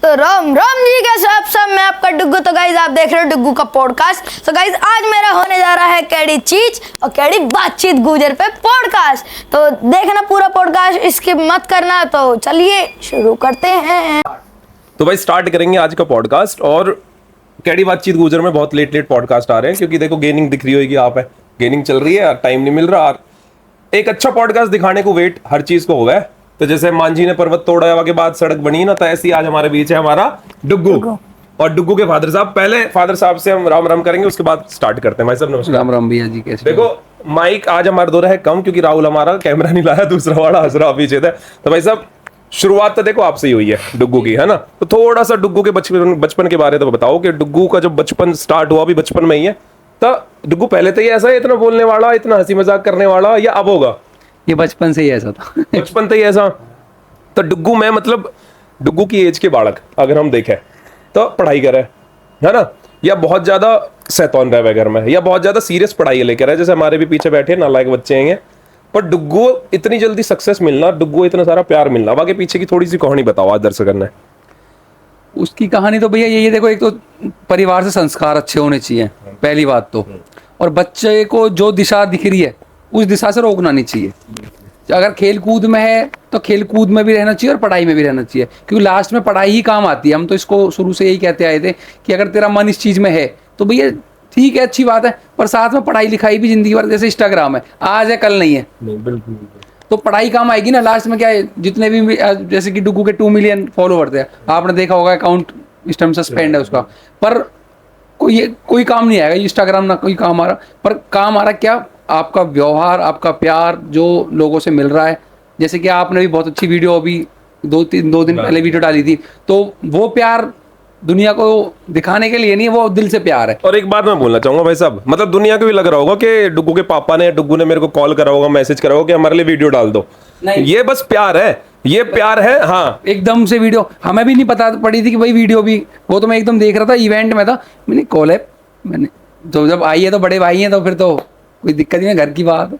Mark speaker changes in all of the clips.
Speaker 1: तो राम राम जी, कैसे आप सब। मैं आपका डुग्गू। तो गाइज आप देख रहे हो डुग्गू का पॉडकास्ट। तो गाइज आज मेरा होने जा रहा है कैडी चीज और कैडी बातचीत गुजर पे पॉडकास्ट। तो देखना पूरा पॉडकास्ट, स्किप मत करना। तो चलिए शुरू करते हैं।
Speaker 2: तो भाई स्टार्ट करेंगे आज का पॉडकास्ट। और कैडी बातचीत गुजर में बहुत लेट पॉडकास्ट आ रहे हैं क्योंकि देखो गेनिंग दिख रही होगी, आप है गेनिंग चल रही है, टाइम नहीं मिल रहा। एक अच्छा पॉडकास्ट दिखाने को वेट हर चीज को हुआ है। तो जैसे मांझी ने पर्वत तोड़ा के बाद सड़क बनी ना, तो ऐसी आज हमारे बीच है हमारा डुग्गू। और डुग्गू के फादर साहब, पहले फादर साहब से हम राम राम करेंगे, उसके बाद स्टार्ट करते हैं। भाई साहब नमस्कार।
Speaker 3: राम राम भैया जी, कैसे?
Speaker 2: देखो माइक आज हमारे दो है कम क्योंकि राहुल हमारा कैमरा नहीं लाया, दूसरा वाला हंस रहा पीछे था। तो भाई साहब शुरुआत तो देखो आपसे ही हुई है डुग्गू की, है ना। तो थोड़ा सा डुग्गू के बचपन के बारे में बताओ कि डुग्गू का जब बचपन स्टार्ट हुआ अभी बचपन में ही है, तो डुग्गू पहले तो ही ऐसा है, इतना बोलने वाला, इतना हंसी मजाक करने वाला, या अब होगा?
Speaker 3: ये बचपन से ही ऐसा था।
Speaker 2: बचपन तो ही ऐसा। तो डुग्गू में मतलब डुग्गू की एज के बालक अगर हम देखें तो पढ़ाई करे, है ना, या बहुत ज्यादा शैतान रहे घर में, या बहुत ज्यादा सीरियस पढ़ाई लेकर है, जैसे हमारे भी पीछे बैठे नालायक बच्चे हैं। पर डुग्गू इतनी जल्दी सक्सेस मिलना, डुग्गू इतना सारा प्यार मिलना, आगे पीछे की थोड़ी सी कहानी बताओ आज दर्शकों ने।
Speaker 3: उसकी कहानी तो भैया यही है, देखो एक तो परिवार से संस्कार अच्छे होने चाहिए पहली बात तो, और बच्चे को जो दिशा दिख रही है उस दिशा से रोकना नहीं चाहिए। अगर खेल कूद में है तो खेल कूद में भी रहना चाहिए और पढ़ाई में भी रहना चाहिए, क्योंकि लास्ट में पढ़ाई ही काम आती है। हम तो इसको शुरू से यही कहते आए थे कि अगर तेरा मन इस चीज़ में है तो भैया ठीक है, अच्छी बात है, पर साथ में पढ़ाई लिखाई भी जिंदगी भर, जैसे इंस्टाग्राम है, आज है कल नहीं है।
Speaker 2: बिल्कुल।
Speaker 3: तो पढ़ाई काम आएगी ना लास्ट में। क्या है, जितने भी जैसे कि डुग्गू के 2 मिलियन फॉलोवर थे, आपने देखा होगा, अकाउंट इस टाइम सस्पेंड है उसका, पर कोई काम नहीं आएगा इंस्टाग्राम, ना कोई काम आ रहा। पर काम आ रहा क्या, आपका व्यवहार, आपका प्यार जो लोगों से मिल रहा है। जैसे कि आपने भी बहुत अच्छी वीडियो अभी दो दिन पहले वीडियो डाली थी, तो वो प्यार दुनिया को दिखाने के लिए नहीं, वो दिल से प्यार है।
Speaker 2: और एक बात मैं बोलना चाहूंगा भाई साहब, मतलब दुनिया को भी लग रहा होगा कि डुग्गू के पापा ने, डुग्गू ने मेरे को कॉल करा होगा, मैसेज करा होगा कि हमारे लिए वीडियो डाल दो। ये बस प्यार है, ये प्यार है। हाँ,
Speaker 3: एकदम से वीडियो हमें भी नहीं पता पड़ी थी कि भाई वीडियो भी, वो तो मैं एकदम देख रहा था, इवेंट में था, मैंने कॉल है, मैंने तो जब आई है तो बड़े भाई हैं तो फिर तो कोई दिक्कत नहीं है, घर की बात।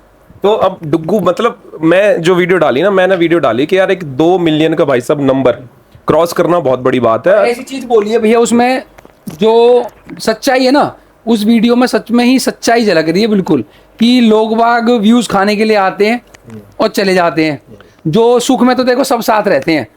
Speaker 2: तो अब डुग्गू मतलब मैं जो वीडियो डाली ना, मैंने वीडियो डाली कि यार एक 2 मिलियन का भाई साहब नंबर क्रॉस करना बहुत बड़ी बात है।
Speaker 3: ऐसी चीज बोली है भैया, उसमें जो सच्चाई है ना, उस वीडियो में सच में ही सच्चाई झलक रही है बिल्कुल, कि लोग बाग व्यूज खाने के लिए आते हैं और चले जाते हैं। जो सुख में तो देखो सब साथ रहते हैं,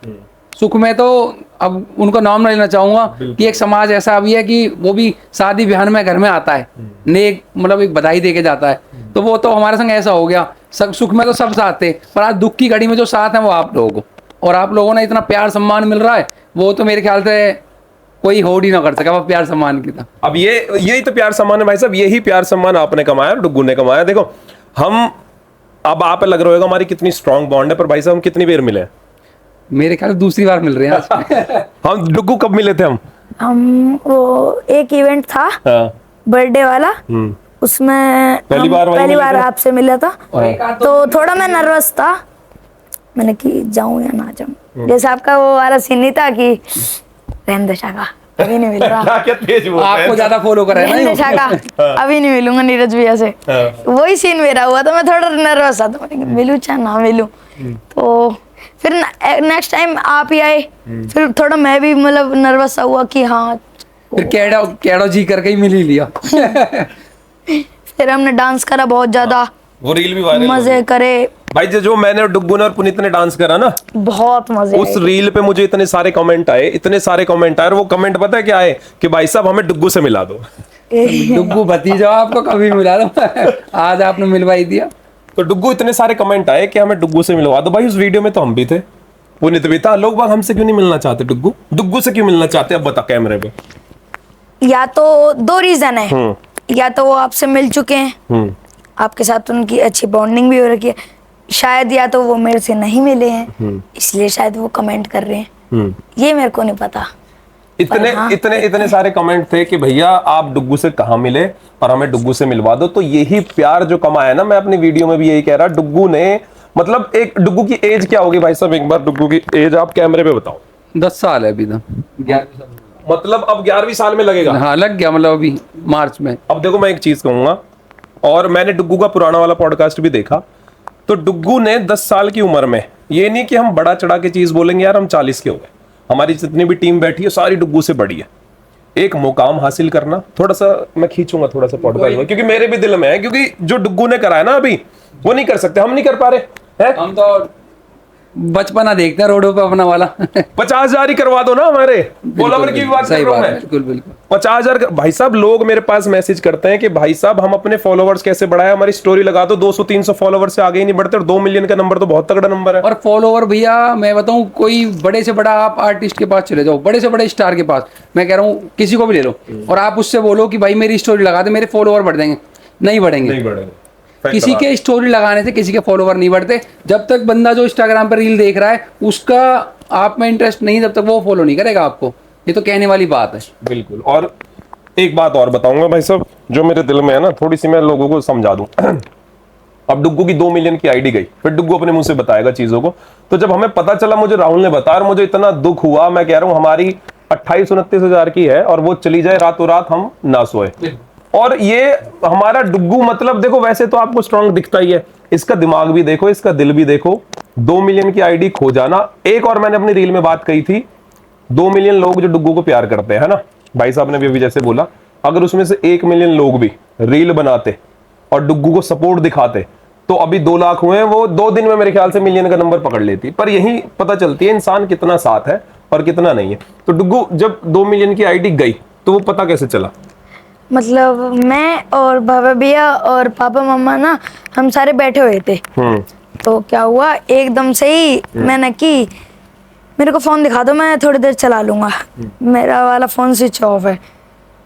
Speaker 3: सुख में तो अब उनका नाम नहीं लेना चाहूंगा कि एक समाज ऐसा भी है कि वो भी शादी ब्याह में घर में आता है, नेक मतलब एक बधाई दे के जाता है। तो वो तो हमारे संग ऐसा हो गया, सब सुख में तो सब साथ थे, पर आज दुख की घड़ी में जो साथ हैं वो आप लोगों को, और आप लोगों ने इतना प्यार सम्मान मिल रहा है, वो तो मेरे ख्याल से कोई होड़ ही ना कर सका वो प्यार सम्मान की।
Speaker 2: अब यही तो प्यार सम्मान है भाई साहब, यही प्यार सम्मान आपने कमाया, डुग्गू ने कमाया। देखो हम अब आप लग रहा होगा हमारी कितनी स्ट्रांग बॉन्ड है, पर भाई साहब हम कितनी बार मिले?
Speaker 3: मेरे ख्याल से दूसरी बार मिल रहे हैं आज।
Speaker 2: हम डुग्गू कब मिले थे? हम
Speaker 1: वो एक इवेंट था बर्थडे वाला, उसमें पहली बार आपसे मिला था। तो थोड़ा मैं नर्वस था, मैंने कि जाऊं या ना जाऊं। जैसे आपका वो वाला सीन नहीं था कि रहने दे शाका, अभी नहीं मिल रहा।
Speaker 2: क्या तेज बोल रहे हैं।
Speaker 3: आपको ज्यादा फॉलो करा है ना
Speaker 1: शाका, अभी नहीं मिलूंगा नीरज भैया से। वही सीन मेरा हुआ, तो मैं थोड़ा नर्वस था, तो मैंने मिलूं चाहे ना मिलूं। तो फिर नेक्स्ट टाइम आप ही आए, फिर थोड़ा मैं भी मतलब नर्वस सा हुआ कि हाँ,
Speaker 3: फिर कैडो जी करके ही मिल ही लिया।
Speaker 1: फिर हमने डांस करा बहुत ज्यादा,
Speaker 2: वो रील भी वायरल
Speaker 1: मजे करे
Speaker 2: भाई। जो मैंने और डुग्गू ने और पुनीत ने डांस करा ना,
Speaker 1: बहुत मजे
Speaker 2: उस रील पे मुझे इतने सारे कमेंट आए, इतने सारे कमेंट आए। और वो कमेंट पता है क्या आए कि भाई साहब हमें डुग्गू से मिला दो।
Speaker 3: डुग्गू भतीजा आपको कभी मिला दो। आज आपने मिलवाई दिया।
Speaker 2: तो डुग्गू इतने सारे कमेंट आए कि हमें डुग्गू से मिलवा दो। भाई उस वीडियो में तो हम भी थे, पुनीत भी था। लोग बाग हमसे क्यों नहीं मिलना चाहते? डुग्गू से क्यों मिलना चाहते? अब बता कैमरे पे।
Speaker 1: या तो 2 रीजन है, या तो वो आपसे मिल चुके हैं, आपके साथ उनकी अच्छी बॉन्डिंग भी हो रखी है शायद, या तो वो मेरे से नहीं मिले हैं इसलिए शायद वो कमेंट कर रहे हैं। ये मेरे को नहीं पता।
Speaker 2: इतने सारे कमेंट थे कि भैया आप डुग्गू से कहाँ मिले और हमें डुग्गू से मिलवा दो। तो यही प्यार जो कमाया ना, मैं अपनी वीडियो में भी यही कह रहा, डुग्गू ने मतलब एक डुग्गू की एज क्या होगी भाई साहब, एक बार डुग्गू की एज आप कैमरे पे बताओ।
Speaker 3: 10 साल है अभी तो, 11 साल
Speaker 2: मतलब अब 11वीं साल में लगेगा।
Speaker 3: हाँ लग गया, मतलब अभी मार्च में।
Speaker 2: अब देखो मैं एक चीज कहूंगा, और मैंने डुग्गू का पुराना वाला पॉडकास्ट भी देखा, तो डुग्गू ने 10 साल की उम्र में, ये नहीं कि हम बड़ा चढ़ा के चीज बोलेंगे यार हम 40 के हो गए, हमारी जितनी भी टीम बैठी है सारी डुग्गू से बड़ी है। एक मुकाम हासिल करना, थोड़ा सा मैं खींचूंगा थोड़ा सा पॉडकास्ट में, क्योंकि मेरे भी दिल में है, क्योंकि जो डुग्गू ने करा है ना अभी वो नहीं कर सकते, हम नहीं कर पा रहे हैं।
Speaker 3: हम तो बचपना देखते हैं रोडों पे अपना वाला
Speaker 2: 50,000 ही करवा दो ना हमारे फॉलोवर की भी बात कर रहा हूं मैं।
Speaker 3: बिल्कुल बिल्कुल
Speaker 2: 50,000 भाई साहब, लोग मेरे पास मैसेज करते हैं कि भाई साहब हम अपने फॉलोवर्स कैसे बढ़ाए, हमारी स्टोरी लगा दो, 200-300 फॉलोवर से आगे ही नहीं बढ़ते, और 2 मिलियन का नंबर तो बहुत तगड़ा नंबर है।
Speaker 3: और फॉलोवर भैया मैं बताऊं, कोई बड़े से बड़ा आप आर्टिस्ट के पास चले जाओ, बड़े से बड़े स्टार के पास, मैं कह रहा हूँ किसी को भी ले लो और आप उससे बोलो कि भाई मेरी स्टोरी लगा दे, मेरे फॉलोवर बढ़ जाएंगे, नहीं बढ़ेंगे। किसी के स्टोरी लगाने से किसी के फॉलोवर नहीं बढ़ते। जब तक बंदा जो इंस्टाग्राम पर रील देख रहा है उसका आप में इंटरेस्ट नहीं, जब तक वो फॉलो नहीं करेगा आपको। ये तो कहने वाली बात है।
Speaker 2: बिल्कुल। और एक बात और बताऊंगा भाई साहब, जो मेरे दिल में है ना, थोड़ी सी मैं लोगों को समझा दूं। अब डुग्गू की 2 मिलियन की आईडी गई, फिर डुग्गू अपने मुंह से बताएगा चीजों को। तो जब हमें पता चला, मुझे राहुल ने बताया और मुझे इतना दुख हुआ, मैं कह रहा हूं हमारी 28-29 हजार की है और वो चली जाए रातों रात, हम ना सोए। और ये हमारा डुग्गू, मतलब देखो वैसे तो आपको स्ट्रांग दिखता ही है, इसका दिमाग भी देखो, इसका दिल भी देखो। 2 मिलियन की आईडी खो जाना। एक और मैंने अपनी रील में बात कही थी, 2 मिलियन लोग जो डुग्गू को प्यार करते हैं, है ना, भाई साहब ने भी अभी जैसे बोला, अगर उसमें से 1 मिलियन लोग भी रील बनाते और डुग्गू को सपोर्ट दिखाते तो अभी 2 लाख हुए हैं, वो 2 दिन में मेरे ख्याल से मिलियन का नंबर पकड़ लेती। पर यही पता चलती है इंसान कितना साथ है और कितना नहीं है। तो डुग्गू जब 2 मिलियन की आईडी गई तो वो पता कैसे चला?
Speaker 1: मतलब मैं और बाबा भैया और पापा मम्मा ना, हम सारे बैठे हुए थे। तो क्या हुआ, एकदम से ही मैंने कि मेरे को फोन दिखा दो, मैं थोड़ी देर चला लूंगा, मेरा वाला फोन स्विच ऑफ है।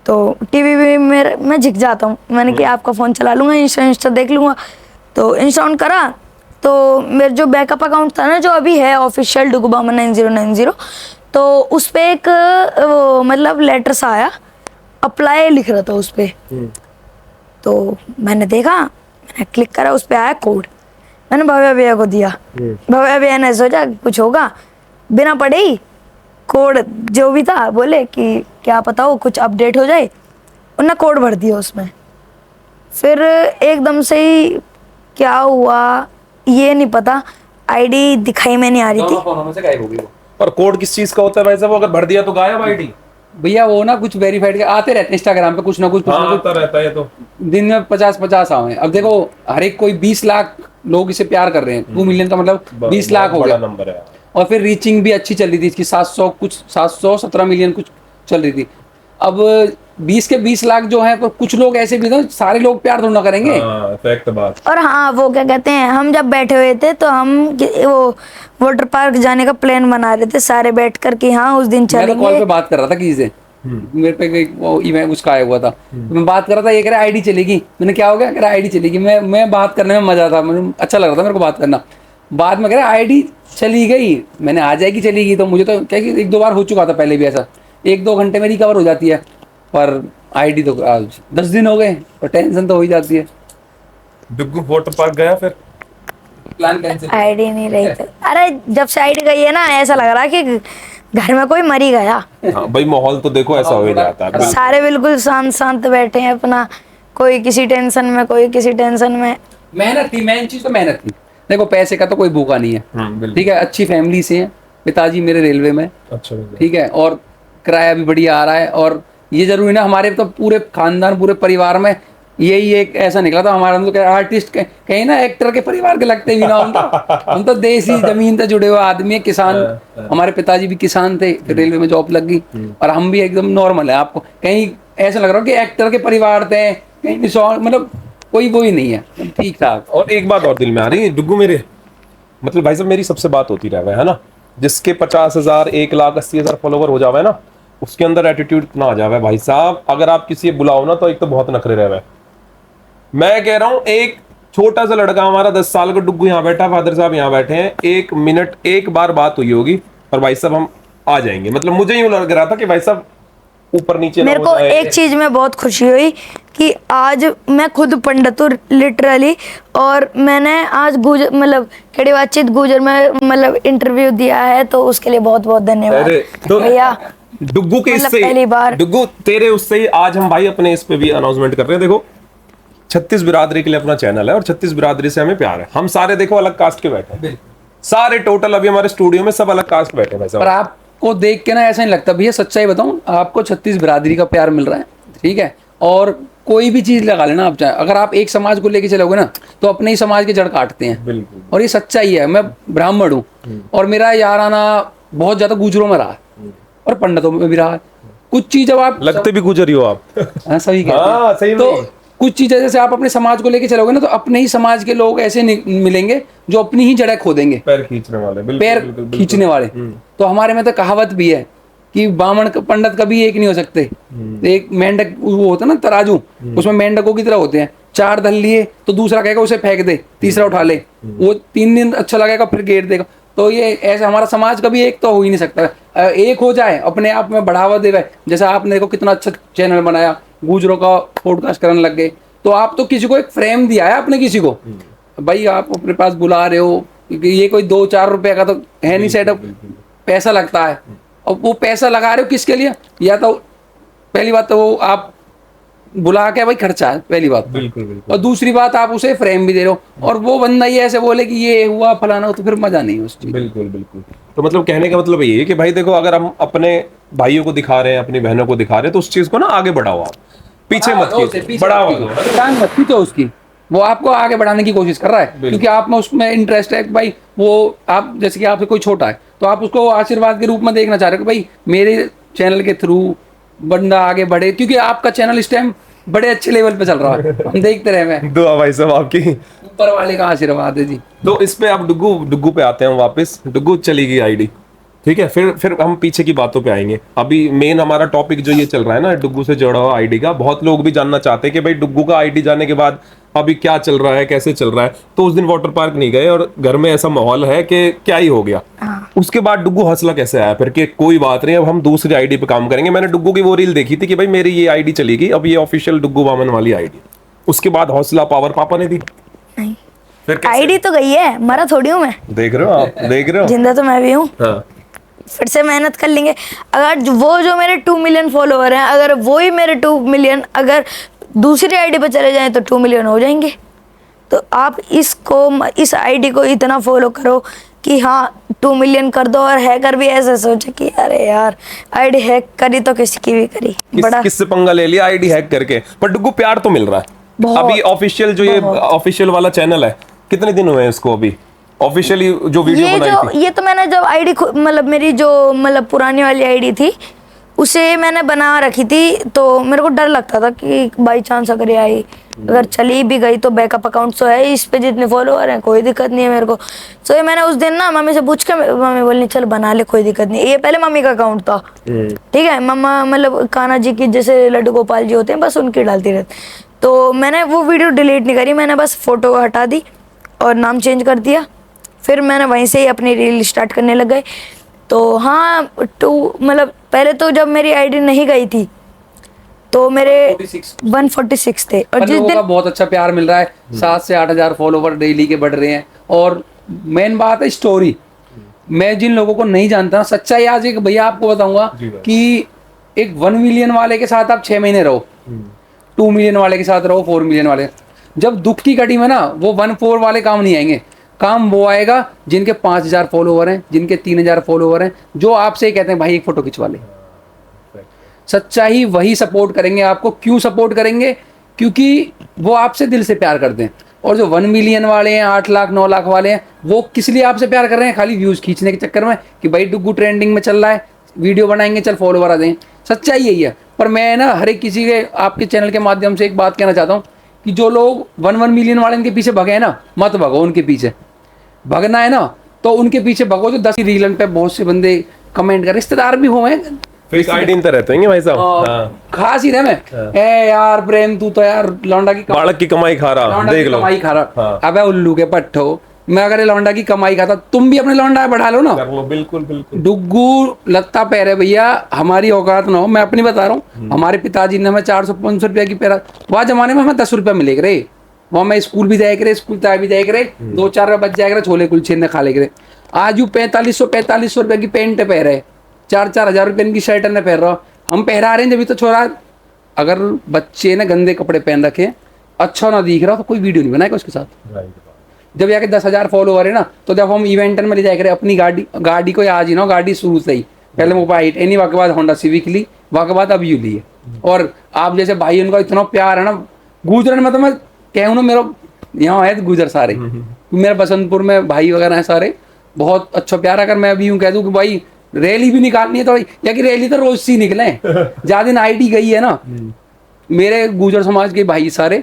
Speaker 1: तो टीवी भी मेरा, मैं झिक जाता हूँ, मैंने कि आपका फोन चला लूंगा, इंस्टा देख लूंगा। तो इंस्टा ऑन करा तो मेरा जो बैकअप अकाउंट था ना, जो अभी है ऑफिशियल डुगुबामा 9090, तो उस पे एक वो मतलब लेटर सा आया, अप्लाई लिख रहा था उस पे। तो मैंने देखा, मैंने क्लिक करा, उस पे आया कोड, मैंने भव्या भैया को दिया। भव्या भैया ने सोचा कुछ होगा, बिना पढ़े ही कोड जो भी था, बोले कि क्या पता हो कुछ अपडेट हो जाए, उन्होंने कोड भर दिया उसमें। फिर एकदम से ही क्या हुआ ये नहीं पता, आईडी दिखाई में नहीं आ रही थी।
Speaker 3: फोनों में से गायब हो गई वो।
Speaker 2: और कोड किस चीज का होता है भाई साहब, अगर भर दिया तो गायब आईडी?
Speaker 3: भैया वो ना कुछ वेरीफाइड के आते रहते हैं इंस्टाग्राम पे, कुछ ना कुछ
Speaker 2: रहता है। तो
Speaker 3: दिन में 50-50 आए। अब देखो हर एक कोई 20 लाख लोग इसे प्यार कर रहे हैं, 2 मिलियन का मतलब 20 लाख हो गया
Speaker 2: नंबर है।
Speaker 3: और फिर रीचिंग भी अच्छी चल रही थी इसकी, 717 मिलियन कुछ चल रही थी। अब 20 के 20 लाख जो है, कुछ लोग ऐसे भी ना, सारे लोग प्यार थोड़ा करेंगे।
Speaker 2: फैक्ट बात।
Speaker 1: और हाँ, वो क्या कहते हैं, हम जब बैठे हुए थे तो हम वो वाटर पार्क जाने का प्लान बना रहे थे सारे बैठ कर कि हाँ उस दिन चलेंगे।
Speaker 3: मैं तो कॉल पे बात कर रहा था किसी से, मेरे पे वो इवेंट उसका आया हुआ था, तो मैं बात कर रहा था, ये कह रहा आईडी चलेगी। मैंने क्या हो गया, कह रहा आईडी चलेगी। मैं बात करने में मजा था, मुझे अच्छा लग रहा था मेरे को बात करना। बाद में कह रहा आईडी चली गई, मैंने आ जाएगी चलेगी, तो मुझे तो क्या कि 1-2 बार हो चुका था पहले भी ऐसा, 1-2 घंटे में रिकवर हो जाती है, पर आईडी तो आज 10 दिन हो गए, और टेंशन तो हो ही जाती है।
Speaker 2: डुग्गू वाटर पार्क गया, फिर
Speaker 3: प्लान कैंसिल,
Speaker 1: आईडी नहीं रही थी। अरे जब से आईडी गई है ना, ऐसा लग रहा है कि घर में कोई मर ही गया।
Speaker 2: हाँ भाई, माहौल तो देखो ऐसा हो ही जाता है।
Speaker 1: सारे बिल्कुल शांत शांत बैठे हैं अपना, कोई किसी टेंशन में, कोई किसी टेंशन में।
Speaker 3: मेहनत थी, मेन चीज तो मेहनत थी। देखो पैसे का तो कोई भूखा नहीं है, ठीक है, अच्छी फैमिली से है, पिताजी मेरे रेलवे में,
Speaker 2: अच्छा
Speaker 3: ठीक है, और किराया भी बढ़िया आ रहा है। और ये जरूरी ना, हमारे तो पूरे खानदान पूरे परिवार में यही एक ऐसा निकला था हमारा, हम तो आर्टिस्ट कहीं ना एक्टर के परिवार के लगते भी ना, हम तो देसी जमीन से जुड़े हुए आदमी है, किसान। हमारे पिताजी भी किसान थे, फिर रेलवे में जॉब लग गई, और हम भी एकदम नॉर्मल है। आपको कहीं ऐसा लग रहा हो कि एक्टर के परिवार थे, कहीं मतलब कोई वो ही नहीं है, ठीक ठाक।
Speaker 2: और एक बात और दिल में आ रही है डुग्गू मेरे, मतलब भाई साहब मेरी सबसे बात होती रहे है ना, जिसके 50,000 1,80,000 फॉलोवर हो जावे ना, उसके अंदर एटीट्यूड इतना आ जावे भाई साहब, अगर आप किसी बुलाओ ना तो एक तो बहुत नखरे रहे। मैं कह रहा हूं, एक छोटा सा लड़का हमारा 10 साल का डुग्गू यहाँ बैठा, फादर साहब यहाँ बैठे हैं, 1 मिनट एक बार बात हुई होगी और भाई साहब हम आ जाएंगे। मतलब मुझे यूं लग रहा था कि भाई साहब ऊपर नीचे
Speaker 1: मेरे को एक चीज में बहुत खुशी हुई कि आज मैं खुद पंडित हूँ लिटरली, और मैंने आज गुजर मतलब कड़ी बातचीत गुजर में मतलब इंटरव्यू दिया है, तो उसके लिए बहुत बहुत धन्यवाद भैया।
Speaker 2: डुग्गू के इससे
Speaker 1: पहली बार
Speaker 2: डुग्गू तेरे उससे ही आज हम भाई अपने इस पे भी अनाउंसमेंट कर रहे हैं। देखो 36 बिरादरी के लिए अपना चैनल है और 36 बिरादरी से हमें प्यार है। हम सारे देखो अलग कास्ट के बैठे हैं, सारे टोटल अभी हमारे स्टूडियो में सब अलग कास्ट बैठे हैं।
Speaker 3: पर आप आपको देख के ना ऐसा नहीं लगता, भैया सच्चाई बताऊं, आपको 36 बिरादरी का प्यार मिल रहा है, ठीक है, और कोई भी चीज लगा लेना आप चाहे, अगर आप एक समाज को लेके चलोगे ना तो अपने ही समाज के जड़ काटते हैं।
Speaker 2: बिल्कुल।
Speaker 3: और ये सच्चाई है। मैं ब्राह्मण हूँ और मेरा याराना बहुत ज्यादा गुजरों में रहा है और पंडितों में भी रहा है। कुछ चीज जब आप
Speaker 2: लगते भी गुजरी हो आप।
Speaker 3: हाँ, सही कहते हैं।
Speaker 2: हाँ, सही में।
Speaker 3: तो कुछ चीजें जैसे आप अपने समाज को लेके चलोगे ना तो अपने ही समाज के लोग ऐसे मिलेंगे जो अपनी ही जड़ें खोदेंगे,
Speaker 2: पैर खींचने वाले, बिल्कुल,
Speaker 3: पैर
Speaker 2: बिल्कुल, बिल्कुल।
Speaker 3: खींचने वाले। तो हमारे में तो कहावत भी है कि ब्राह्मण पंडित कभी एक नहीं हो सकते। एक मेंढक वो होता है ना तराजू, उसमें मेंढकों की तरह होते हैं, 4 धल लिए तो दूसरा कहेगा उसे फेंक दे, तीसरा उठा ले, वो 3 दिन अच्छा लगेगा फिर गेर देगा। तो ये ऐसा हमारा समाज कभी एक तो हो ही नहीं सकता। एक हो जाए, अपने आप में बढ़ावा देवे, जैसे आपने देखो कितना अच्छा चैनल बनाया, गुजरों का पॉडकास्ट करने लग गए, तो आप तो किसी को एक फ्रेम दिया है आपने, किसी को भाई आप अपने पास बुला रहे हो, ये कोई 2-4 रुपए का तो है नहीं सेटअप, पैसा लगता है। और वो पैसा लगा रहे हो किसके लिए? या तो पहली बात तो वो आप बुला के भाई खर्चा है पहली बात,
Speaker 2: बिल्कुल, बिल्कुल।
Speaker 3: और दूसरी बात आप उसे फ्रेम भी दे रहे हो, और वो बंदा ये ऐसे बोले कि ये हुआ फलाना हो, तो फिर मजा नहीं है उस चीज।
Speaker 2: बिल्कुल, बिल्कुल। तो मतलब कहने का मतलब ये है कि भाई देखो, अगर हम अपने भाइयों को दिखा रहे हैं, अपनी बहनों को दिखा रहे हैं, तो उस चीज को ना आगे बढ़ाओ, आप पीछे मत कीजिए, बढ़ावा दो।
Speaker 3: टांग मत खींचो उसकी, वो आपको आगे बढ़ाने की कोशिश कर रहा है क्योंकि आप में उसमें इंटरेस्ट है कि भाई वो आप जैसे कि आपसे कोई छोटा है तो आप उसको आशीर्वाद के रूप में देखना चाह रहे हो कि भाई मेरे चैनल के थ्रू बंदा आगे बढ़े, क्योंकि आपका चैनल इस टाइम बड़े अच्छे लेवल पे चल रहा है, हम देखते रहे। मैं
Speaker 2: दुआ भाई साहब आपकी,
Speaker 3: ऊपर वाले का आशीर्वाद है जी।
Speaker 2: तो इस पे आप डुग्गू पे आते हैं वापस। डुग्गू चली गई आईडी, ठीक है, फिर हम पीछे की बातों पे आएंगे। अभी मेन हमारा टॉपिक जो ये चल रहा है ना डुग्गू से जुड़ा हुआ आईडी का, बहुत लोग भी जानना चाहते हैं कि भाई डुग्गू का आईडी जाने के बाद अभी क्या चल रहा है, कैसे चल रहा है। तो उस दिन वाटर पार्क नहीं गए और घर में ऐसा माहौल है कि क्या ही हो गया। उसके बाद डुग्गू हौसला कैसे आया फिर कि कोई बात नहीं, अब हम दूसरी आईडी पे काम करेंगे। मैंने डुग्गू की वो रील देखी थी कि भाई मेरी ये आईडी चली गई, अब ये ऑफिशियल डुग्गू वामन वाली आईडी। उसके बाद हौसला पावर पापा ने दी?
Speaker 1: नहीं,
Speaker 2: फिर कैसे?
Speaker 1: आईडी तो गई है, मरा थोड़ी हूँ मैं,
Speaker 2: देख रहे हो आप, देख रहे हो,
Speaker 1: जिंदा तो मैं भी हूँ।
Speaker 2: हाँ।
Speaker 1: फिर से मेहनत कर लेंगे। अगर वो जो मेरे 2 मिलियन फॉलोवर हैं, अगर वो ही मेरे 2 मिलियन अगर दूसरी आईडी पे चले जाएं तो 2 मिलियन हो जाएंगे। तो आप इस आईडी को इतना फॉलो करो कि हाँ 2 मिलियन कर दो। और हैकर भी ऐसे सोचे कि अरे यार आईडी हैक करी तो किसी की भी करी, बड़ा
Speaker 2: किससे पंगा ले लिया आईडी हैक करके। पर डुग्गू प्यार तो मिल रहा है
Speaker 1: बहुत,
Speaker 2: अभी। ऑफिशियल जो ये ऑफिशियल वाला चैनल है, कितने दिन हुए हैं इसको अभी ऑफिशियली जो वीडियो बनाई थी?
Speaker 1: ये तो मैंने जब आईडी मतलब मेरी जो मतलब पुरानी वाली आईडी थी उसे मैंने बना रखी थी, तो मेरे को डर लगता था कि बाई चांस अगर ये आई, अगर चली भी गई तो बैकअप अकाउंट तो है, इस पे जितने फॉलोअर हैं कोई दिक्कत नहीं है मेरे को। तो ये मैंने उस दिन ना मम्मी से पूछ के, मम्मी बोलनी चल बना ले कोई दिक्कत नहीं। ये पहले मम्मी का अकाउंट था, ठीक है, मम्मा मतलब कान्हा जी की जैसे लड्डू गोपाल जी होते हैं बस उनकी डालती रहती। तो मैंने वो वीडियो डिलीट नहीं करी, मैंने बस फोटो हटा दी और नाम चेंज कर दिया। फिर मैंने वहीं से ही अपनी रील स्टार्ट करने लग गए। तो हाँ मतलब पहले तो जब मेरी आईडी नहीं गई थी तो मेरे 146 थे, और जिस दिन
Speaker 3: बहुत अच्छा प्यार मिल रहा है, 7 से 8 हजार फॉलोवर डेली के बढ़ रहे हैं। और मेन बात है स्टोरी, मैं जिन लोगों को नहीं जानता, सच्चाई आज एक भैया आपको बताऊंगा कि एक 1 मिलियन वाले के साथ आप 6 महीने रहो, 2 मिलियन वाले के साथ रहो, 4 मिलियन वाले, जब दुख की घड़ी में ना वो 1-4 वाले काम नहीं आएंगे। काम वो आएगा जिनके 5000 फॉलोवर हैं, जिनके 3000 फॉलोवर हैं, जो आपसे ही कहते हैं भाई एक फोटो खिंचवा ले। सच्चाई वही सपोर्ट करेंगे आपको। क्यों सपोर्ट करेंगे? क्योंकि वो आपसे दिल से प्यार करते हैं। और जो 1 मिलियन वाले हैं, 8 लाख 9 लाख वाले हैं, वो किस लिए आपसे प्यार कर रहे हैं? खाली व्यूज खींचने के चक्कर में कि भाई डुग्गू ट्रेंडिंग में चल रहा है, वीडियो बनाएंगे चल फॉलोवर आ दें। सच्चाई यही है। पर मैं ना हर एक किसी के आपके चैनल के माध्यम से एक बात कहना चाहता हूँ कि जो लोग 1 मिलियन वाले इनके पीछे भगे हैं ना, मत भगो उनके पीछे। भगना है ना तो उनके पीछे भगो जो 10 रीलन पे बहुत से बंदे कमेंट कर, रिश्तेदार भी हो हैं,
Speaker 2: फेक आईडी इन रहते हैं भाई साहब।
Speaker 3: खास ही रहे मैं ए यार प्रेम तू तो यार लौंडा की
Speaker 2: बालक की कमाई खा रहा, देख लो
Speaker 3: कमाई खा रहा। अबे उल्लू के पट्टो, मैं अगर लौंडा की कमाई खाता तुम भी अपने लौंडा बढ़ा लो ना।
Speaker 2: कर लो, बिल्कुल बिल्कुल।
Speaker 3: डुग्गू लगता पैरे भैया, हमारी औकात ना हो, मैं अपनी बता रहा हूँ। हमारे पिताजी ने हमें 400-500 रुपया की पैरा, वह जमाने में हमें 10 रुपया मिले करे, वहाँ मैं स्कूल भी जाए करे, स्कूल भी जाए करे, 2-4 रुपये बच जाए करे, छोले कुलचे ने खा ले करे। आज यू 4500 रुपये की पेंट पहन रहे, 4-4 हजार रुपये की शर्ट ने पहन रहा, हम पहरा रहे हैं। जब तो छोरा, अगर बच्चे ने गंदे कपड़े पहन रखे, अच्छा ना दिख रहा तो कोई वीडियो नहीं बनाएगा उसके साथ। जब जाके 10,000 फॉलोवर है ना, तो जब हम इवेंट में ले जाए करे अपनी गाड़ी को, आज ही ना गाड़ी शुरू से ही पहले मोबाइल आई नहीं, वहाँ के बाद होंडा सिविक ली, वहाँ के बाद अब यू ली है। और आप जैसे भाई उनका इतना प्यार है ना, गुजरन में तो मैं कहूँ ना, मेरा यहाँ है गुजर सारे, मेरे बसंतपुर में भाई वगैरह हैं सारे, बहुत अच्छा प्यार। अगर मैं अभी यूँ कह दूँ कि भाई रैली भी निकालनी है तो या कि रैली तो रोज सी निकले, ज्यादा दिन आईडी गई है ना, मेरे गुजर समाज के भाई सारे,